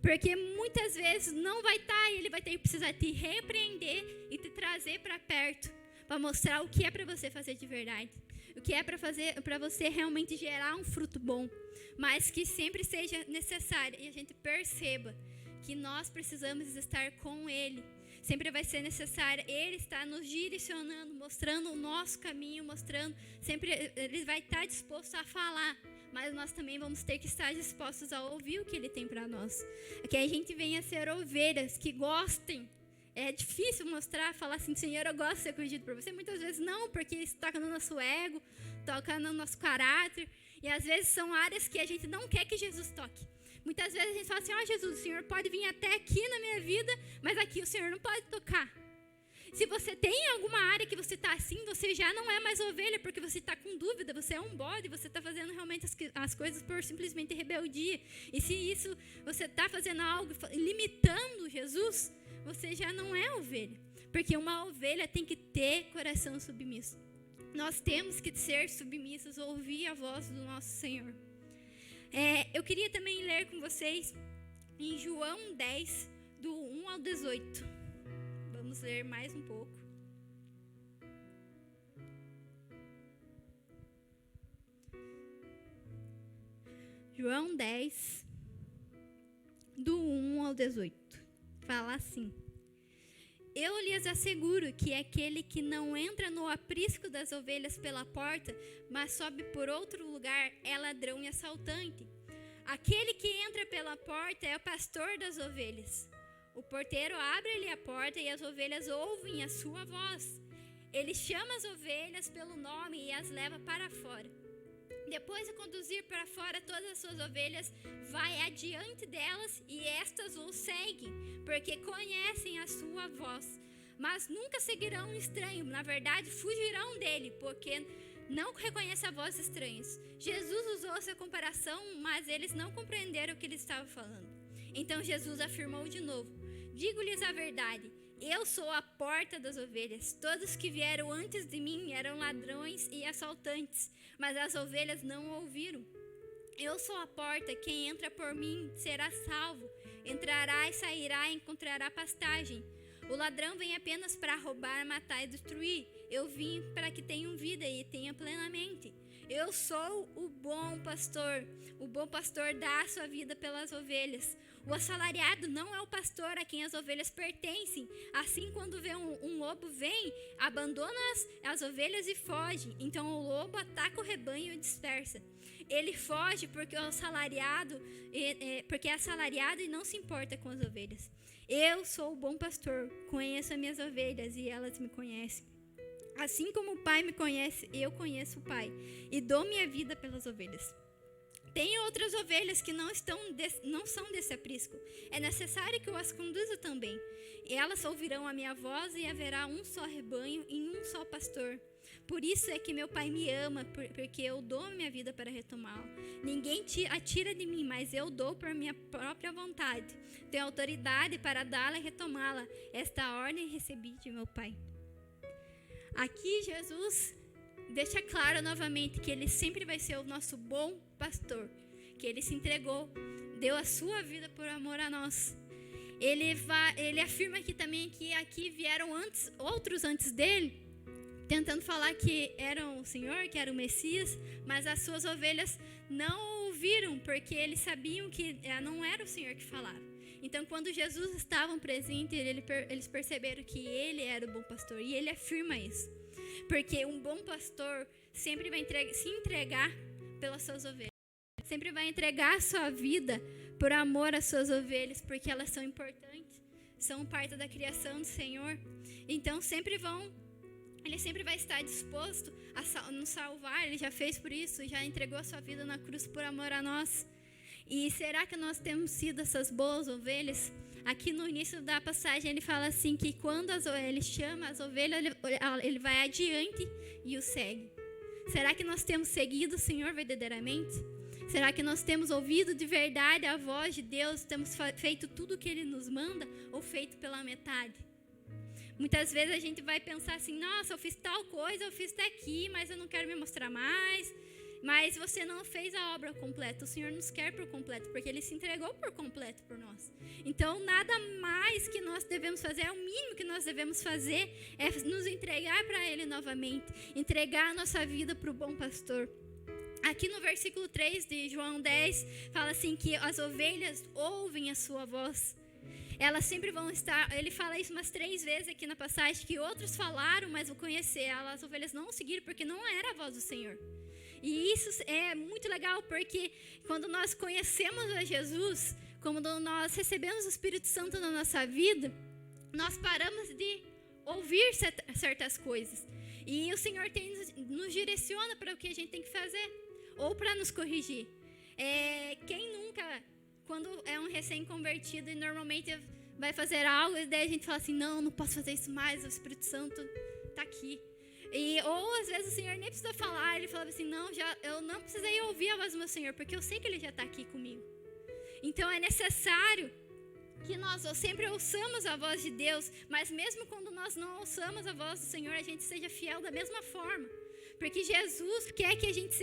Porque muitas vezes não vai estar, e Ele vai ter que precisar te repreender e te trazer para perto, para mostrar o que é para você fazer de verdade, o que é para você realmente gerar um fruto bom, mas que sempre seja necessário e a gente perceba que nós precisamos estar com Ele. Sempre vai ser necessário Ele estar nos direcionando, mostrando o nosso caminho, mostrando, sempre Ele vai estar disposto a falar, mas nós também vamos ter que estar dispostos a ouvir o que Ele tem para nós. Que a gente venha ser ovelhas que gostem. É difícil mostrar, falar assim, Senhor, eu gosto de ser corrigido por você. Muitas vezes não, porque isso toca no nosso ego, toca no nosso caráter, e às vezes são áreas que a gente não quer que Jesus toque. Muitas vezes a gente fala assim, Jesus, o Senhor pode vir até aqui na minha vida, mas aqui o Senhor não pode tocar. Se você tem alguma área que você está assim, você já não é mais ovelha, porque você está com dúvida, você é um bode, você está fazendo realmente as coisas por simplesmente rebeldia. E se isso, você está fazendo algo limitando Jesus, você já não é ovelha. Porque uma ovelha tem que ter coração submisso. Nós temos que ser submissos, ouvir a voz do nosso Senhor. Eu queria também ler com vocês em João 10, do 1 ao 18. Vamos ler mais um pouco. João 10, do 1 ao 18. Fala assim: Eu lhes asseguro que aquele que não entra no aprisco das ovelhas pela porta, mas sobe por outro lugar, é ladrão e assaltante. Aquele que entra pela porta é o pastor das ovelhas. O porteiro abre-lhe a porta e as ovelhas ouvem a sua voz. Ele chama as ovelhas pelo nome e as leva para fora. Depois de conduzir para fora todas as suas ovelhas, vai adiante delas e estas o seguem, porque conhecem a sua voz. Mas nunca seguirão um estranho, na verdade fugirão dele, porque não reconhecem a voz estranhos. Jesus usou essa comparação, mas eles não compreenderam o que ele estava falando. Então Jesus afirmou de novo: Digo-lhes a verdade, eu sou a porta das ovelhas. Todos que vieram antes de mim eram ladrões e assaltantes, mas as ovelhas não ouviram. Eu sou a porta, quem entra por mim será salvo. Entrará e sairá e encontrará pastagem. O ladrão vem apenas para roubar, matar e destruir. Eu vim para que tenham vida e tenham plenamente. Eu sou o bom pastor. O bom pastor dá a sua vida pelas ovelhas. O assalariado não é o pastor a quem as ovelhas pertencem. Assim, quando vê um lobo vem, abandona as ovelhas e foge. Então o lobo ataca o rebanho e o dispersa. Ele foge porque é assalariado e não se importa com as ovelhas. Eu sou o bom pastor, conheço as minhas ovelhas e elas me conhecem. Assim como o Pai me conhece, eu conheço o Pai e dou minha vida pelas ovelhas. Tem outras ovelhas que não são desse aprisco. É necessário que eu as conduza também. Elas ouvirão a minha voz e haverá um só rebanho e um só pastor. Por isso é que meu Pai me ama, porque eu dou minha vida para retomá-la. Ninguém atira de mim, mas eu dou por minha própria vontade. Tenho autoridade para dá-la e retomá-la. Esta ordem recebi de meu Pai. Aqui Jesus deixa claro novamente que Ele sempre vai ser o nosso bom pastor, que Ele se entregou, deu a sua vida por amor a nós. Ele afirma aqui também que aqui vieram outros antes dele, tentando falar que eram o Senhor, que era o Messias, mas as suas ovelhas não ouviram, porque eles sabiam que não era o Senhor que falava. Então, quando Jesus estava presente, eles perceberam que Ele era o bom pastor, e Ele afirma isso. Porque um bom pastor sempre vai se entregar pelas suas ovelhas. Sempre vai entregar a sua vida por amor às suas ovelhas, porque elas são importantes, são parte da criação do Senhor. Então, Ele sempre vai estar disposto a nos salvar. Ele já fez por isso, já entregou a sua vida na cruz por amor a nós. E será que nós temos sido essas boas ovelhas? Aqui no início da passagem ele fala assim que quando ele chama as ovelhas, ele vai adiante e os segue. Será que nós temos seguido o Senhor verdadeiramente? Será que nós temos ouvido de verdade a voz de Deus? Temos feito tudo o que Ele nos manda ou feito pela metade? Muitas vezes a gente vai pensar assim, nossa, eu fiz tal coisa, eu fiz até aqui, mas eu não quero me mostrar mais. Mas você não fez a obra completa. O Senhor nos quer por completo, porque Ele se entregou por completo por nós. Então, nada mais que nós devemos fazer, é o mínimo que nós devemos fazer, é nos entregar para Ele novamente. Entregar a nossa vida para o bom pastor. Aqui no versículo 3 de João 10, fala assim que as ovelhas ouvem a sua voz. Elas sempre vão estar, ele fala isso umas 3 vezes aqui na passagem, que outros falaram, mas o conhecer, as ovelhas não o seguiram, porque não era a voz do Senhor. E isso é muito legal, porque quando nós conhecemos a Jesus, quando nós recebemos o Espírito Santo na nossa vida, nós paramos de ouvir certas coisas. E o Senhor nos direciona para o que a gente tem que fazer, ou para nos corrigir. Quem nunca, quando é um recém-convertido e normalmente vai fazer algo, e daí a gente fala assim, não posso fazer isso mais, o Espírito Santo está aqui. Ou às vezes o Senhor nem precisa falar, Ele falava assim, eu não precisei ouvir a voz do meu Senhor, porque eu sei que Ele já está aqui comigo. Então é necessário que nós sempre ouçamos a voz de Deus, mas mesmo quando nós não ouçamos a voz do Senhor, a gente seja fiel da mesma forma. Porque Jesus quer que a gente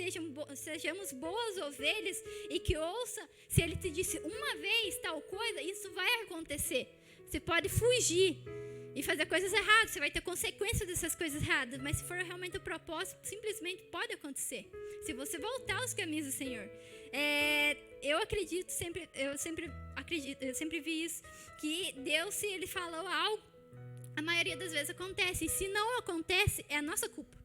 sejamos boas ovelhas e que ouça, se Ele te disse uma vez tal coisa, isso vai acontecer. Você pode fugir e fazer coisas erradas, você vai ter consequências dessas coisas erradas, mas se for realmente o propósito, simplesmente pode acontecer, se você voltar aos caminhos do Senhor. Eu sempre vi isso, que Deus, se Ele falou algo, a maioria das vezes acontece, e se não acontece, é a nossa culpa.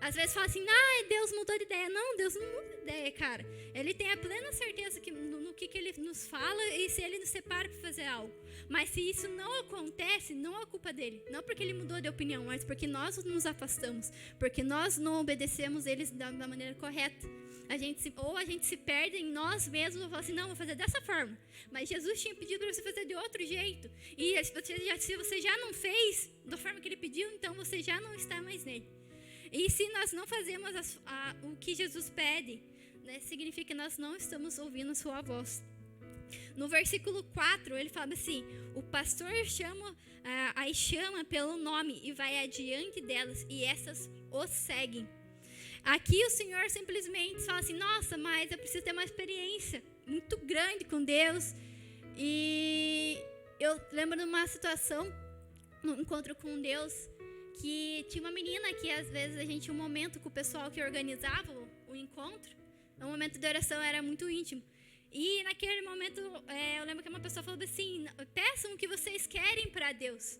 Às vezes fala assim, Deus mudou de ideia. Não, Deus não muda de ideia, cara. Ele tem a plena certeza no que Ele nos fala e se Ele nos separa para fazer algo. Mas se isso não acontece, não é culpa dele. Não porque Ele mudou de opinião, mas porque nós nos afastamos. Porque nós não obedecemos Ele da maneira correta. A gente se perde em nós mesmos e fala assim, não, vou fazer dessa forma. Mas Jesus tinha pedido para você fazer de outro jeito. E se você já não fez da forma que Ele pediu, então você já não está mais nele. E se nós não fazemos o que Jesus pede, né, significa que nós não estamos ouvindo sua voz. No versículo 4, ele fala assim, o pastor as chama pelo nome e vai adiante delas, e essas os seguem. Aqui o Senhor simplesmente fala assim, nossa, mas eu preciso ter uma experiência muito grande com Deus. E eu lembro de uma situação, um encontro com Deus, que tinha uma menina que às vezes a gente tinha um momento com o pessoal que organizava o encontro, o momento de oração era muito íntimo. E naquele momento, eu lembro que uma pessoa falou assim, peçam o que vocês querem para Deus.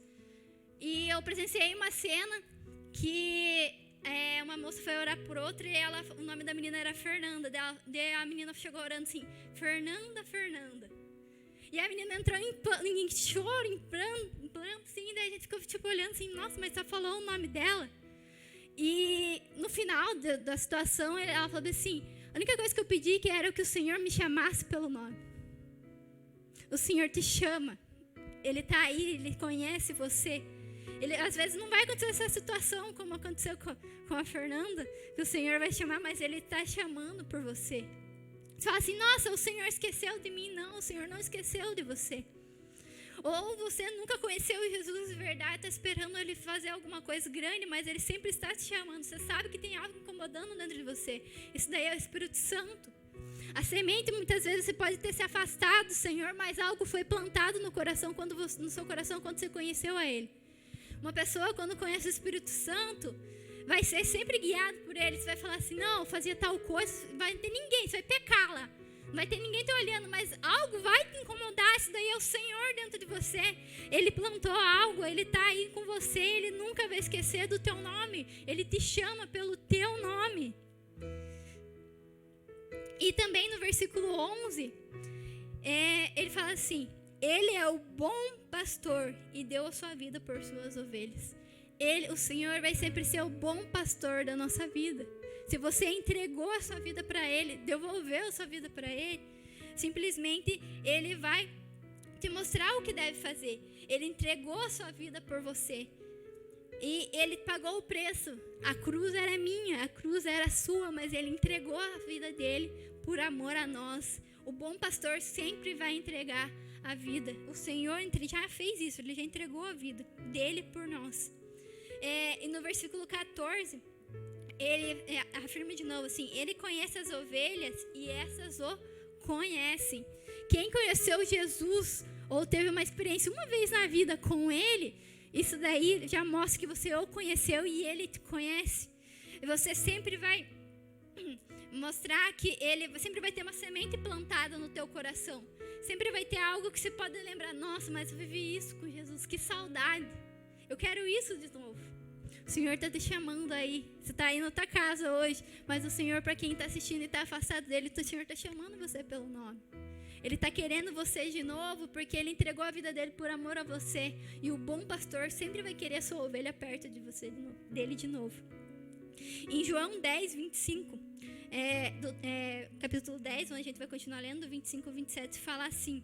E eu presenciei uma cena que uma moça foi orar por outra e o nome da menina era Fernanda. Daí a menina chegou orando assim, Fernanda. E a menina entrou em choro, em pranto, assim, daí a gente ficou tipo olhando assim, nossa, mas só falou o nome dela. E no final da situação, ela falou assim, a única coisa que eu pedi que era que o Senhor me chamasse pelo nome. O Senhor te chama. Ele está aí, Ele conhece você. Às vezes não vai acontecer essa situação como aconteceu com a Fernanda, que o Senhor vai chamar, mas Ele está chamando por você. Você fala assim, nossa, o Senhor esqueceu de mim. Não, o Senhor não esqueceu de você. Ou você nunca conheceu Jesus de verdade, está esperando Ele fazer alguma coisa grande, mas Ele sempre está te chamando. Você sabe que tem algo incomodando dentro de você. Isso daí é o Espírito Santo. A semente, muitas vezes, você pode ter se afastado do Senhor, mas algo foi plantado no seu coração quando você conheceu a Ele. Uma pessoa, quando conhece o Espírito Santo, vai ser sempre guiado por Ele. Você vai falar assim, não, fazia tal coisa, vai ter ninguém, você vai pecar lá. Não vai ter ninguém te olhando, mas algo vai te incomodar. Isso daí é o Senhor dentro de você. Ele plantou algo, Ele está aí com você. Ele nunca vai esquecer do teu nome. Ele te chama pelo teu nome. E também no versículo 11, ele fala assim, Ele é o bom pastor e deu a sua vida por suas ovelhas. O Senhor vai sempre ser o bom pastor da nossa vida. Se você entregou a sua vida para Ele, devolveu a sua vida para Ele, simplesmente Ele vai te mostrar o que deve fazer. Ele entregou a sua vida por você. E Ele pagou o preço. A cruz era minha, a cruz era sua, mas Ele entregou a vida dEle por amor a nós. O bom pastor sempre vai entregar a vida. O Senhor já fez isso, Ele já entregou a vida dEle por nós. E no versículo 14... Ele afirma de novo assim, Ele conhece as ovelhas e essas o conhecem. Quem conheceu Jesus ou teve uma experiência uma vez na vida com Ele, isso daí já mostra que você o conheceu e Ele te conhece. E você sempre vai mostrar que Ele sempre vai ter uma semente plantada no teu coração. Sempre vai ter algo que você pode lembrar, nossa, mas eu vivi isso com Jesus, que saudade. Eu quero isso de novo. O Senhor está te chamando aí. Você está aí na tua casa hoje, mas o Senhor, para quem está assistindo e está afastado dele, o Senhor está chamando você pelo nome. Ele está querendo você de novo, porque Ele entregou a vida dele por amor a você. E o bom pastor sempre vai querer a sua ovelha perto de você, dele de novo. Em João 10, 25, capítulo 10, onde a gente vai continuar lendo, 25 ao 27, fala assim.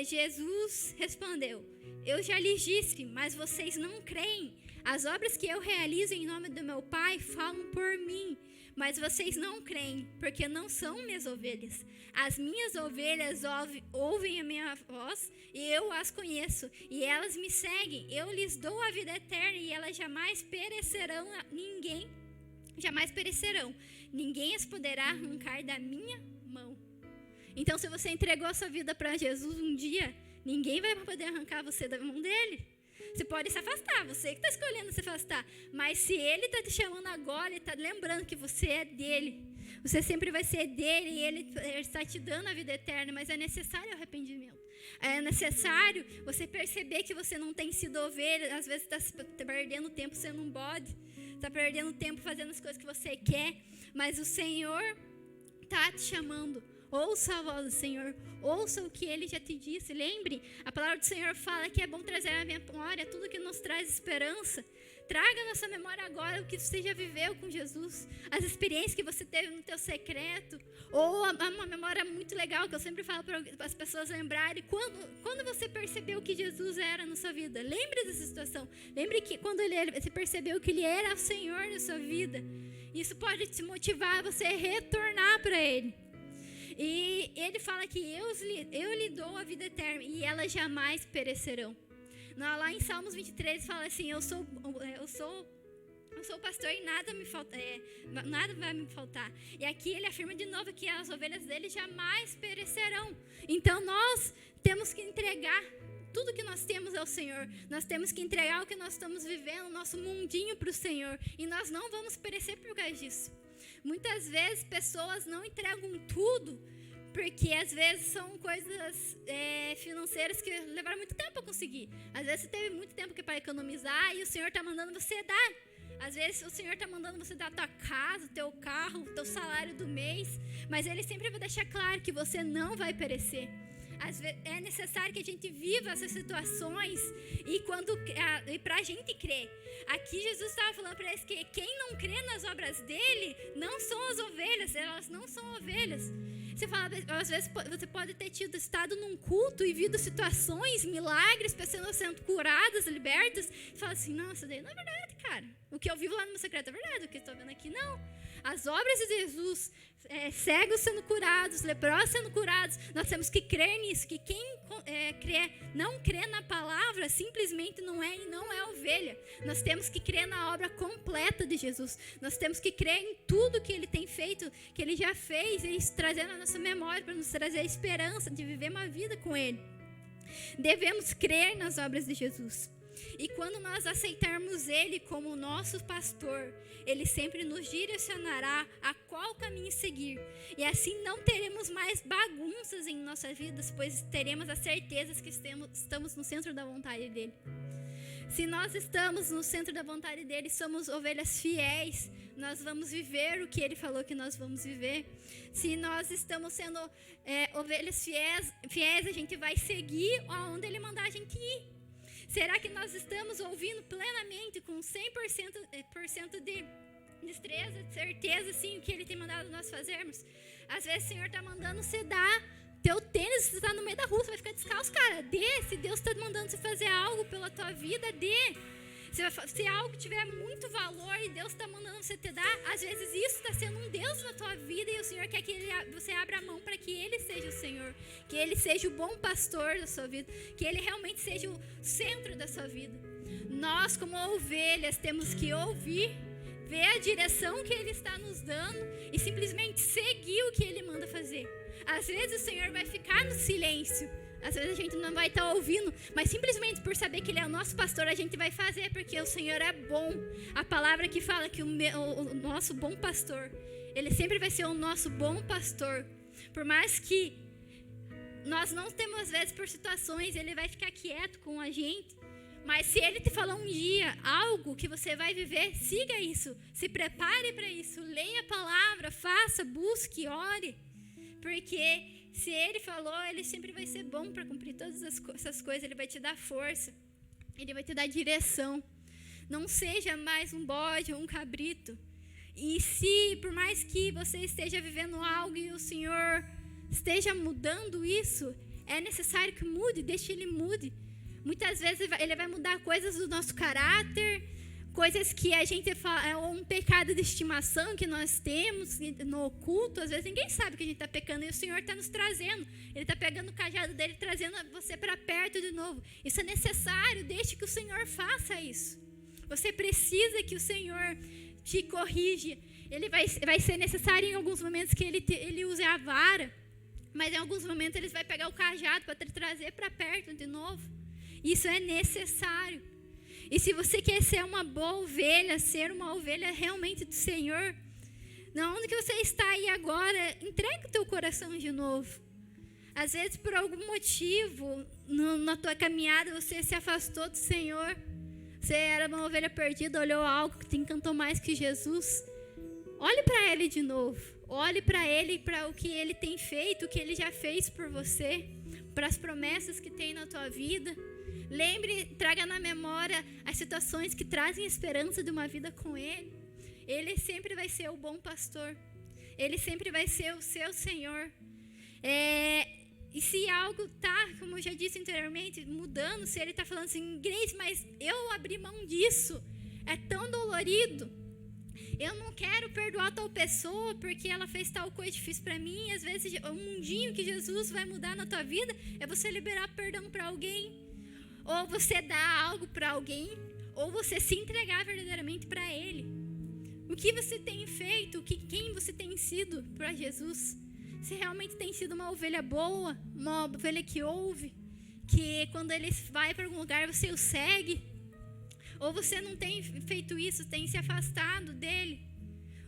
Jesus respondeu, eu já lhes disse, mas vocês não creem. As obras que eu realizo em nome do meu Pai falam por mim, mas vocês não creem, porque não são minhas ovelhas. As minhas ovelhas ouvem a minha voz e eu as conheço, e elas me seguem. Eu lhes dou a vida eterna e elas jamais perecerão. Ninguém as poderá arrancar da minha mão. Então, se você entregou a sua vida para Jesus um dia, ninguém vai poder arrancar você da mão dele. Você pode se afastar, você que está escolhendo se afastar. Mas se Ele está te chamando agora, Ele está lembrando que você é dele. Você sempre vai ser dele e Ele está te dando a vida eterna. Mas é necessário arrependimento. É necessário você perceber que você não tem sido ovelha. Às vezes está perdendo tempo sendo um bode. Está perdendo tempo fazendo as coisas que você quer. Mas o Senhor está te chamando. Ouça a voz do Senhor, ouça o que Ele já te disse. Lembre, a palavra do Senhor fala que é bom trazer à memória tudo que nos traz esperança. Traga à nossa memória agora o que você já viveu com Jesus, as experiências que você teve no teu secreto, ou uma memória muito legal que eu sempre falo para as pessoas lembrarem, quando você percebeu que Jesus era na sua vida. Lembre dessa situação, lembre que quando você percebeu que Ele era o Senhor na sua vida, isso pode te motivar a você retornar para Ele. E Ele fala que eu lhe dou a vida eterna e elas jamais perecerão. Lá em Salmos 23 fala assim, eu sou o pastor e nada vai me faltar. E aqui ele afirma de novo que as ovelhas dele jamais perecerão. Então nós temos que entregar Tudo que nós temos é o Senhor. Nós temos que entregar o que nós estamos vivendo, o nosso mundinho para o Senhor. E nós não vamos perecer por causa disso. Muitas vezes pessoas não entregam tudo, porque às vezes são coisas financeiras que levaram muito tempo para conseguir. Às vezes você teve muito tempo para economizar e o Senhor está mandando você dar. Às vezes o Senhor está mandando você dar a tua casa, o teu carro, o teu salário do mês, mas Ele sempre vai deixar claro que você não vai perecer. Às vezes é necessário que a gente viva essas situações e para a gente crer. Aqui Jesus estava falando para eles que quem não crê nas obras dele não são as ovelhas, elas não são ovelhas. Você fala, às vezes você pode ter estado num culto e visto situações, milagres, pessoas sendo curadas, libertas, e fala assim, não, isso daí não é verdade, cara. O que eu vivo lá no meu secreto é verdade, o que eu estou vendo aqui não. As obras de Jesus, cegos sendo curados, leprosos sendo curados, nós temos que crer nisso, que quem não crê na palavra simplesmente não é e não é ovelha. Nós temos que crer na obra completa de Jesus. Nós temos que crer em tudo que Ele tem feito, que Ele já fez, e trazer na nossa memória para nos trazer a esperança de viver uma vida com Ele. Devemos crer nas obras de Jesus. E quando nós aceitarmos Ele como nosso pastor, Ele sempre nos direcionará a qual caminho seguir. E assim não teremos mais bagunças em nossas vidas, pois teremos a certeza que estamos no centro da vontade dEle. Se nós estamos no centro da vontade dEle, somos ovelhas fiéis, nós vamos viver o que Ele falou que nós vamos viver. Se nós estamos sendo ovelhas fiéis, a gente vai seguir aonde Ele mandar a gente ir. Será que nós estamos ouvindo plenamente, com 100% de destreza, de certeza, sim, o que Ele tem mandado nós fazermos? Às vezes o Senhor está mandando você dar teu tênis, você está no meio da rua, você vai ficar descalço, cara, dê. Se Deus está mandando você fazer algo pela tua vida, dê. Se algo tiver muito valor e Deus está mandando você te dar, às vezes isso está sendo um Deus na tua vida e o Senhor quer que você abra a mão para que Ele seja o Senhor, que Ele seja o bom pastor da sua vida, que Ele realmente seja o centro da sua vida. Nós, como ovelhas, temos que ouvir, ver a direção que Ele está nos dando e simplesmente seguir o que Ele manda fazer. Às vezes o Senhor vai ficar no silêncio, às vezes a gente não vai estar ouvindo, mas simplesmente por saber que Ele é o nosso pastor, a gente vai fazer, porque o Senhor é bom. A palavra que fala que o nosso bom pastor, Ele sempre vai ser o nosso bom pastor. Por mais que nós não temos, às vezes, por situações, Ele vai ficar quieto com a gente. Mas se Ele te falar um dia algo que você vai viver, siga isso. Se prepare para isso. Leia a palavra, faça, busque, ore. Porque se Ele falou, Ele sempre vai ser bom para cumprir todas essas coisas. Ele vai te dar força. Ele vai te dar direção. Não seja mais um bode ou um cabrito. E se, por mais que você esteja vivendo algo e o Senhor esteja mudando isso, é necessário que mude, deixe Ele mude. Muitas vezes Ele vai mudar coisas do nosso caráter, coisas que a gente fala, é um pecado de estimação que nós temos no oculto. Às vezes ninguém sabe que a gente está pecando e o Senhor está nos trazendo. Ele está pegando o cajado dele e trazendo você para perto de novo. Isso é necessário, deixe que o Senhor faça isso. Você precisa que o Senhor te corrija. Ele vai ser necessário em alguns momentos que ele use a vara, mas em alguns momentos Ele vai pegar o cajado para te trazer para perto de novo. Isso é necessário. E se você quer ser uma boa ovelha, ser uma ovelha realmente do Senhor, onde que você está aí agora, entrega o teu coração de novo. Às vezes, por algum motivo, na tua caminhada, você se afastou do Senhor. Você era uma ovelha perdida, olhou algo que te encantou mais que Jesus. Olhe para Ele de novo. Olhe para Ele, para o que Ele tem feito, o que Ele já fez por você, para as promessas que tem na tua vida. Lembre, traga na memória as situações que trazem esperança de uma vida com Ele. Ele sempre vai ser o bom pastor. Ele sempre vai ser o seu Senhor. E se algo está, como eu já disse anteriormente, mudando, se Ele está falando assim, Grace, mas eu abri mão disso, é tão dolorido. Eu não quero perdoar tal pessoa porque ela fez tal coisa difícil para mim. Às vezes, o mundinho que Jesus vai mudar na tua vida é você liberar perdão para alguém. Ou você dar algo para alguém, ou você se entregar verdadeiramente para Ele. O que você tem feito, quem você tem sido para Jesus? Se realmente tem sido uma ovelha boa, uma ovelha que ouve, que quando ele vai para algum lugar você o segue? Ou você não tem feito isso, tem se afastado dele?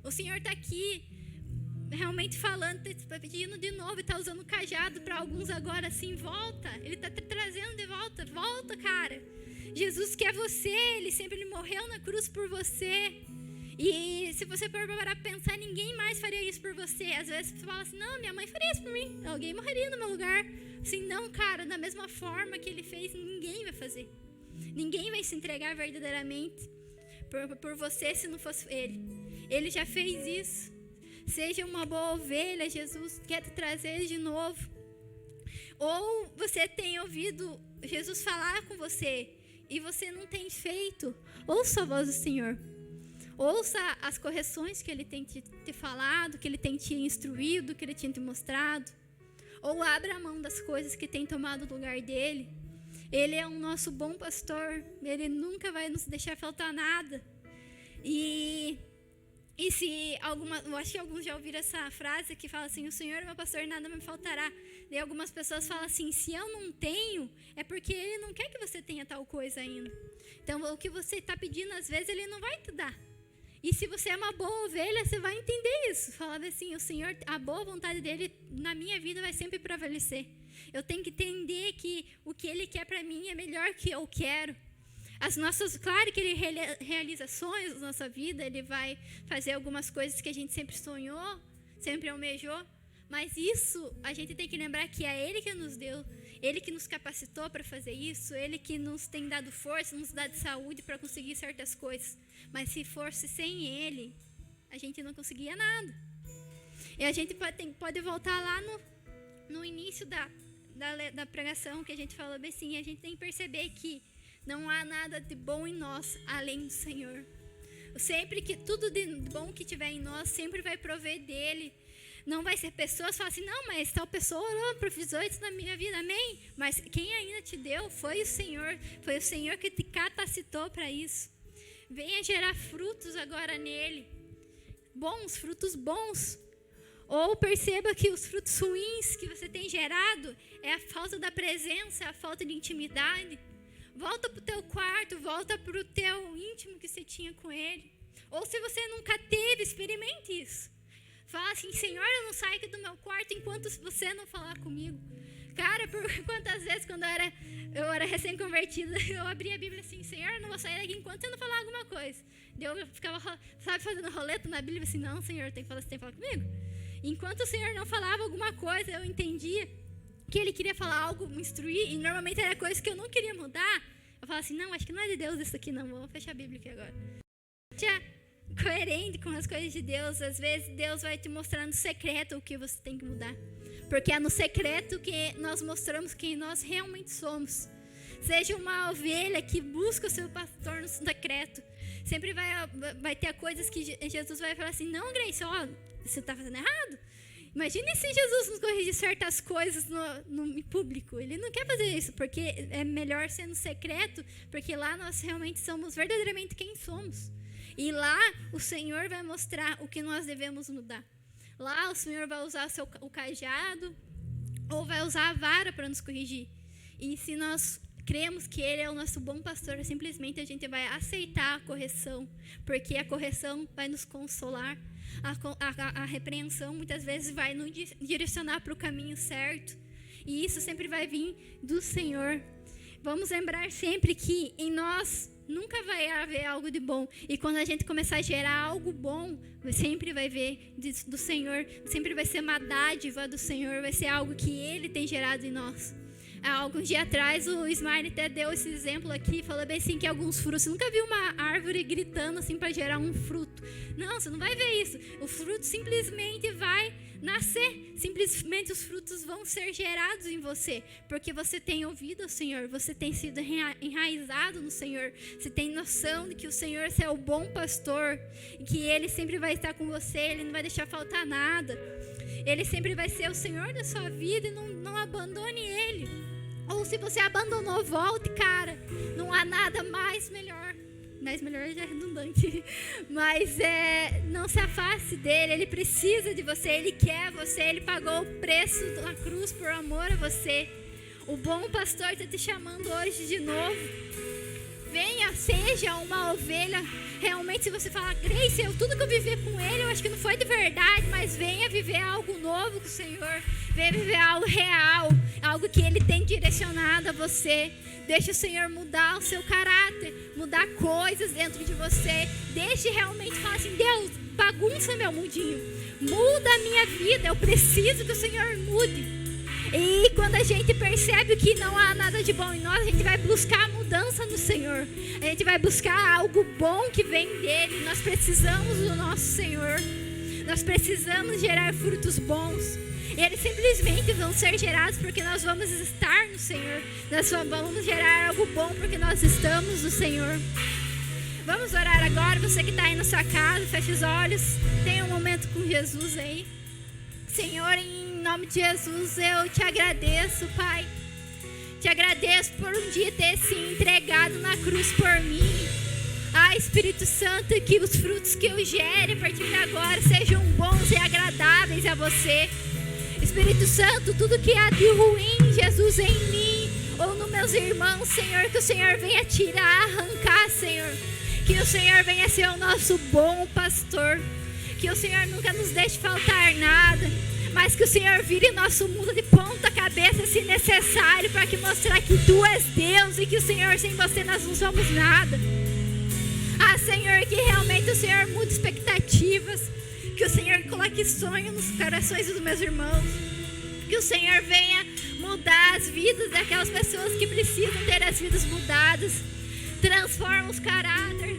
O Senhor está aqui realmente falando, pedindo de novo, e está usando o cajado para alguns agora assim, volta. Ele está trazendo de volta, volta, cara. Jesus quer você, ele sempre morreu na cruz por você. E se você for para pensar, ninguém mais faria isso por você. Às vezes você fala assim, não, minha mãe faria isso por mim, alguém morreria no meu lugar. Assim, não, cara, da mesma forma que ele fez, ninguém vai fazer. Ninguém vai se entregar verdadeiramente por você se não fosse ele. Ele já fez isso. Seja uma boa ovelha, Jesus quer te trazer de novo. Ou você tem ouvido Jesus falar com você e você não tem feito. Ouça a voz do Senhor. Ouça as correções que ele tem te falado, que ele tem te instruído, que ele tem te mostrado. Ou abra a mão das coisas que tem tomado o lugar dele. Ele é um nosso bom pastor. Ele nunca vai nos deixar faltar nada. E se eu acho que alguns já ouviram essa frase que fala assim, o Senhor é meu pastor, nada me faltará. E algumas pessoas falam assim, se eu não tenho, é porque Ele não quer que você tenha tal coisa ainda. Então, o que você está pedindo, às vezes, Ele não vai te dar. E se você é uma boa ovelha, você vai entender isso. Falar assim, o Senhor, a boa vontade dEle na minha vida vai sempre prevalecer. Eu tenho que entender que o que Ele quer para mim é melhor que eu quero. Claro que Ele realiza sonhos na nossa vida, Ele vai fazer algumas coisas que a gente sempre sonhou, sempre almejou, mas isso a gente tem que lembrar que é Ele que nos deu, Ele que nos capacitou para fazer isso, Ele que nos tem dado força, nos dado saúde para conseguir certas coisas, mas se fosse sem Ele, a gente não conseguia nada. E a gente pode voltar lá no início da pregação que a gente falou bem assim, a gente tem que perceber que não há nada de bom em nós, além do Senhor. Sempre que tudo de bom que tiver em nós, sempre vai prover dEle. Não vai ser pessoas que falam assim, não, mas tal pessoa orou, profetizou isso na minha vida, amém? Mas quem ainda te deu foi o Senhor que te capacitou para isso. Venha gerar frutos agora nele, frutos bons. Ou perceba que os frutos ruins que você tem gerado é a falta da presença, a falta de intimidade. Volta para o teu quarto, volta para o teu íntimo que você tinha com Ele. Ou se você nunca teve, experimente isso. Fala assim, Senhor, eu não saio aqui do meu quarto enquanto você não falar comigo. Cara, por quantas vezes quando eu era recém-convertida, eu abria a Bíblia assim, Senhor, eu não vou sair daqui enquanto você não falar alguma coisa. Eu ficava, fazendo roleta na Bíblia, assim, não, Senhor, você tem que falar comigo. Enquanto o Senhor não falava alguma coisa, eu entendia que Ele queria falar algo, me instruir, e normalmente era coisa que eu não queria mudar. Eu falava assim, não, acho que não é de Deus isso aqui, não, vou fechar a Bíblia aqui agora. Coerente com as coisas de Deus, às vezes Deus vai te mostrar no secreto o que você tem que mudar, porque é no secreto que nós mostramos quem nós realmente somos. Seja uma ovelha que busca o seu pastor no secreto. Sempre vai ter coisas que Jesus vai falar assim, não, Grace, você está fazendo errado. Imagine se Jesus nos corrigir certas coisas no público. Ele não quer fazer isso, porque é melhor ser no secreto, porque lá nós realmente somos verdadeiramente quem somos. E lá o Senhor vai mostrar o que nós devemos mudar. Lá o Senhor vai usar o cajado ou vai usar a vara para nos corrigir. E se nós cremos que Ele é o nosso bom pastor, simplesmente a gente vai aceitar a correção, porque a correção vai nos consolar. A repreensão muitas vezes vai nos direcionar para o caminho certo. E isso sempre vai vir do Senhor. Vamos lembrar sempre que em nós nunca vai haver algo de bom. E quando a gente começar a gerar algo bom, sempre vai ver do Senhor. Sempre vai ser uma dádiva do Senhor. Vai ser algo que Ele tem gerado em nós. Há alguns dias atrás, o Ismael até deu esse exemplo aqui, falou bem assim que alguns frutos, você nunca viu uma árvore gritando assim para gerar um fruto. Não, você não vai ver isso. O fruto simplesmente vai nascer. Simplesmente os frutos vão ser gerados em você, porque você tem ouvido o Senhor, você tem sido enraizado no Senhor, você tem noção de que o Senhor é o bom pastor, e que Ele sempre vai estar com você, Ele não vai deixar faltar nada. Ele sempre vai ser o Senhor da sua vida e não abandone Ele. Ou se você abandonou, volte, cara. Não há nada mais melhor. Mais melhor já é redundante. Mas não se afaste dele. Ele precisa de você. Ele quer você. Ele pagou o preço da cruz por amor a você. O bom pastor está te chamando hoje de novo. Venha, seja uma ovelha. Realmente, se você falar, Grace, tudo que eu vivi com ele, eu acho que não foi de verdade, mas venha viver algo novo com o Senhor. Venha viver algo real, algo que ele tem direcionado a você. Deixe o Senhor mudar o seu caráter, mudar coisas dentro de você. Deixe realmente falar assim, Deus, bagunça meu mundinho, muda a minha vida, eu preciso que o Senhor mude. E quando a gente percebe que não há nada de bom em nós, a gente vai buscar a mudança no Senhor. A gente vai buscar algo bom que vem dele. Nós precisamos do nosso Senhor. Nós precisamos gerar frutos bons. E eles simplesmente vão ser gerados porque nós vamos estar no Senhor. Nós vamos gerar algo bom porque nós estamos no Senhor. Vamos orar agora. Você que está aí na sua casa, feche os olhos. Tenha um momento com Jesus aí. Senhor, em nome de Jesus, eu te agradeço, Pai. Te agradeço por um dia ter se entregado na cruz por mim. Ah, Espírito Santo, que os frutos que eu gere a partir de agora sejam bons e agradáveis a você. Espírito Santo, tudo que há de ruim, Jesus, em mim ou nos meus irmãos, Senhor, que o Senhor venha tirar, arrancar, Senhor. Que o Senhor venha ser o nosso bom pastor. Que o Senhor nunca nos deixe faltar nada, mas que o Senhor vire nosso mundo de ponta cabeça se necessário, para que mostrar que Tu és Deus e que o Senhor, sem você nós não somos nada. Ah, Senhor, que realmente o Senhor mude expectativas, que o Senhor coloque sonho nos corações dos meus irmãos, que o Senhor venha mudar as vidas daquelas pessoas que precisam ter as vidas mudadas. Transforma o caráter,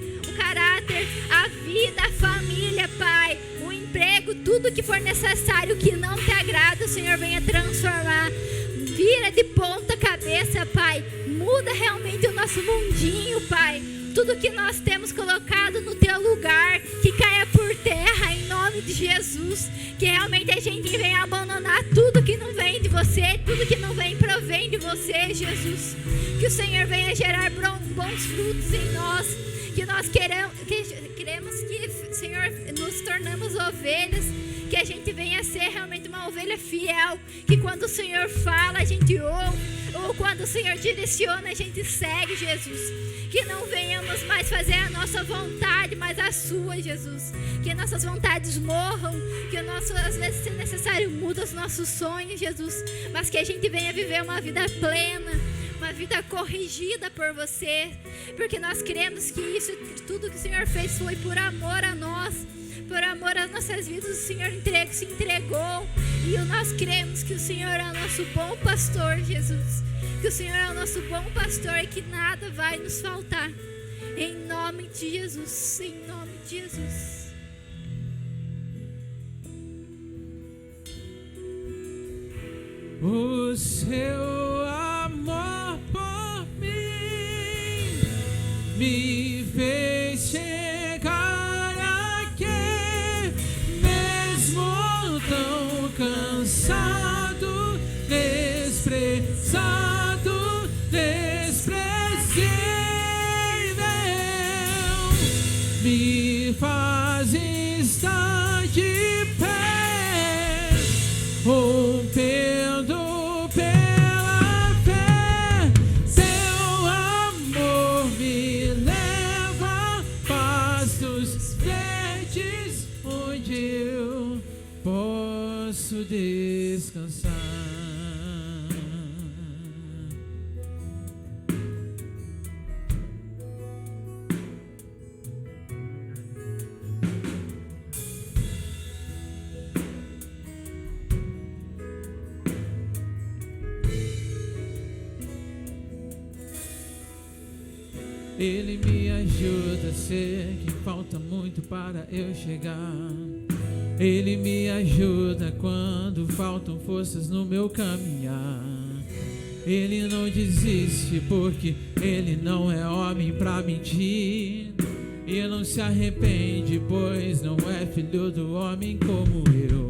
a vida, a família, Pai, o emprego, tudo que for necessário que não te agrada, o Senhor venha transformar. Vira de ponta cabeça, Pai. Muda realmente o nosso mundinho, Pai. Tudo que nós temos colocado no Teu lugar, que caia por terra em nome de Jesus. Que realmente a gente venha abandonar tudo que não vem de Você, tudo que não provém de Você, Jesus. Que o Senhor venha gerar bons frutos em nós. Que nós queremos que, Senhor, nos tornamos ovelhas. Que a gente venha ser realmente uma ovelha fiel. Que quando o Senhor fala, a gente ouve. Ou quando o Senhor direciona, a gente segue, Jesus. Que não venhamos mais fazer a nossa vontade, mas a Sua, Jesus. Que nossas vontades morram. Que às vezes, se necessário, muda os nossos sonhos, Jesus. Mas que a gente venha viver uma vida plena, uma vida corrigida por Você. Porque nós cremos que isso, tudo que o Senhor fez foi por amor a nós. Por amor às nossas vidas, o Senhor se entregou. E nós cremos que o Senhor é o nosso bom pastor, Jesus. Que o Senhor é o nosso bom pastor e que nada vai nos faltar. Em nome de Jesus, em nome de Jesus. O seu amor por mim me fez chegar aqui, mesmo tão cansado, desprezado, desprezível, me faz estar de pé, rompendo pela fé. Seu amor me leva a pastos verdes, onde eu posso descansar. Ele me ajuda a ser quem falta muito para eu chegar. Ele me ajuda quando faltam forças no meu caminhar. Ele não desiste porque Ele não é homem pra mentir. E não se arrepende, pois não é filho do homem como eu.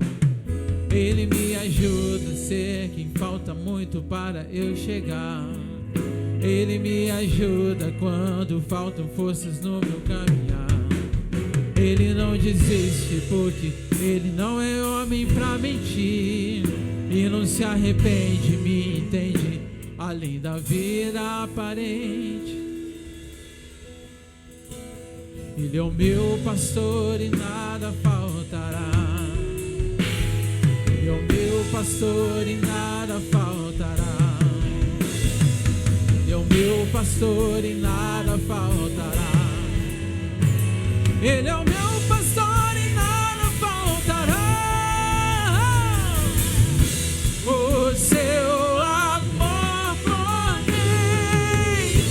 Ele me ajuda a ser quem falta muito para eu chegar. Ele me ajuda quando faltam forças no meu caminhar. Ele não desiste porque Ele não é homem pra mentir. E não se arrepende, me entende além da vida aparente. Ele é o meu pastor e nada faltará. Ele é o meu pastor e nada faltará. Ele é o meu pastor e nada faltará. Ele é o meu pastor e nada faltará. O seu amor por mim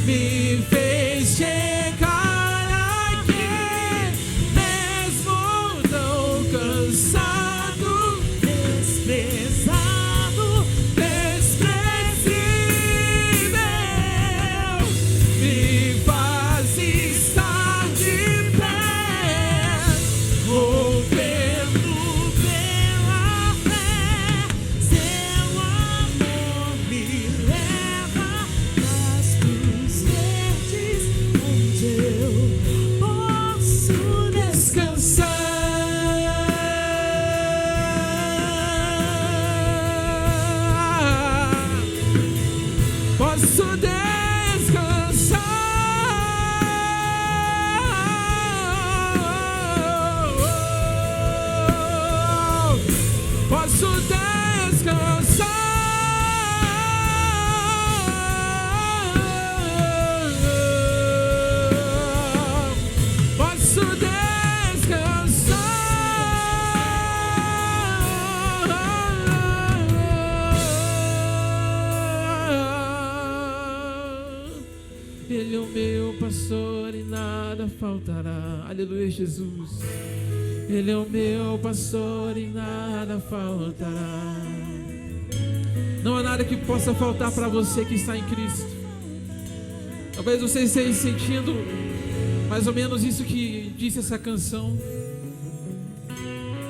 me fez chegar aqui, mesmo tão cansado, desprezado, desprezível, me faz estar de pé, rompendo pela fé. Seu amor me leva pastos verdes, onde eu posso descansar. Posso descansar. Posso descansar. Posso descansar. Ele é o meu pastor e nada faltará. Aleluia, Jesus. Ele é o meu pastor e nada faltará. Não há nada que possa faltar para você que está em Cristo. Talvez você esteja sentindo mais ou menos isso que disse essa canção.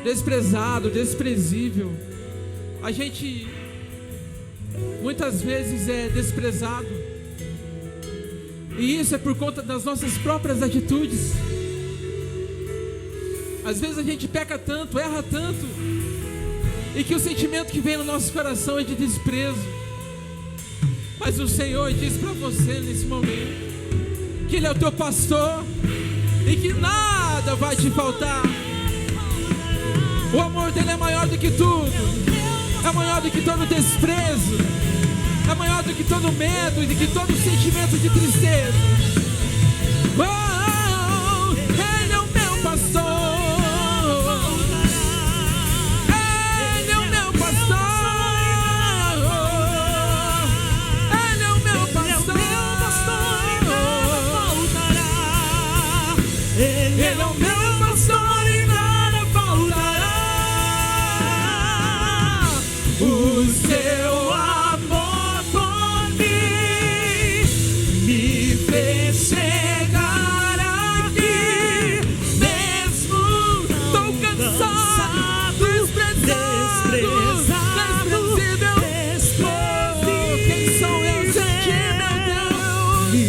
Desprezado, desprezível. A gente muitas vezes é desprezado, e isso é por conta das nossas próprias atitudes. Às vezes a gente peca tanto, erra tanto, e que o sentimento que vem no nosso coração é de desprezo. Mas o Senhor diz para você nesse momento que Ele é o teu pastor e que nada vai te faltar. O amor dele é maior do que tudo, é maior do que todo desprezo, é maior do que todo medo e do que todo sentimento de tristeza. Oh, Ele é o meu pastor. Ele é o meu pastor. Ele é o meu pastor. Ele é o meu pastor e nada faltará. O seu amor por mim me fez chegar aqui, mesmo tão cansado, desprezível. Quem sou eu sem ti, meu Deus? me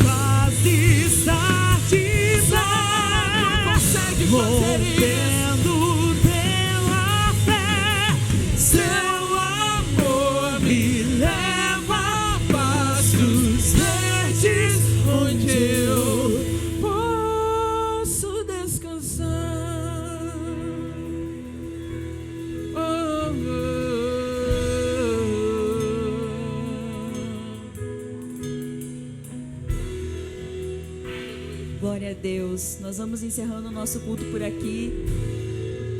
faz estar de pé, Consegue fazer isso? rompendo pela fé. Seu amor me leva a pastos verdes, onde eu posso descansar. Oh, Glória a Deus. Nós vamos encerrando o nosso culto por aqui.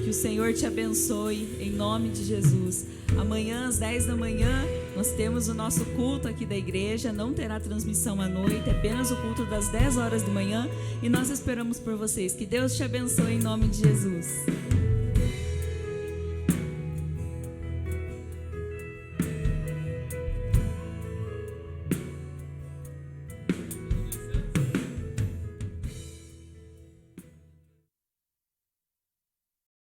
Que o Senhor te abençoe em nome de Jesus. Amanhã às 10 da manhã nós temos o nosso culto aqui da igreja. Não terá transmissão à noite, apenas o culto das 10 horas da manhã. E nós esperamos por vocês. Que Deus te abençoe em nome de Jesus.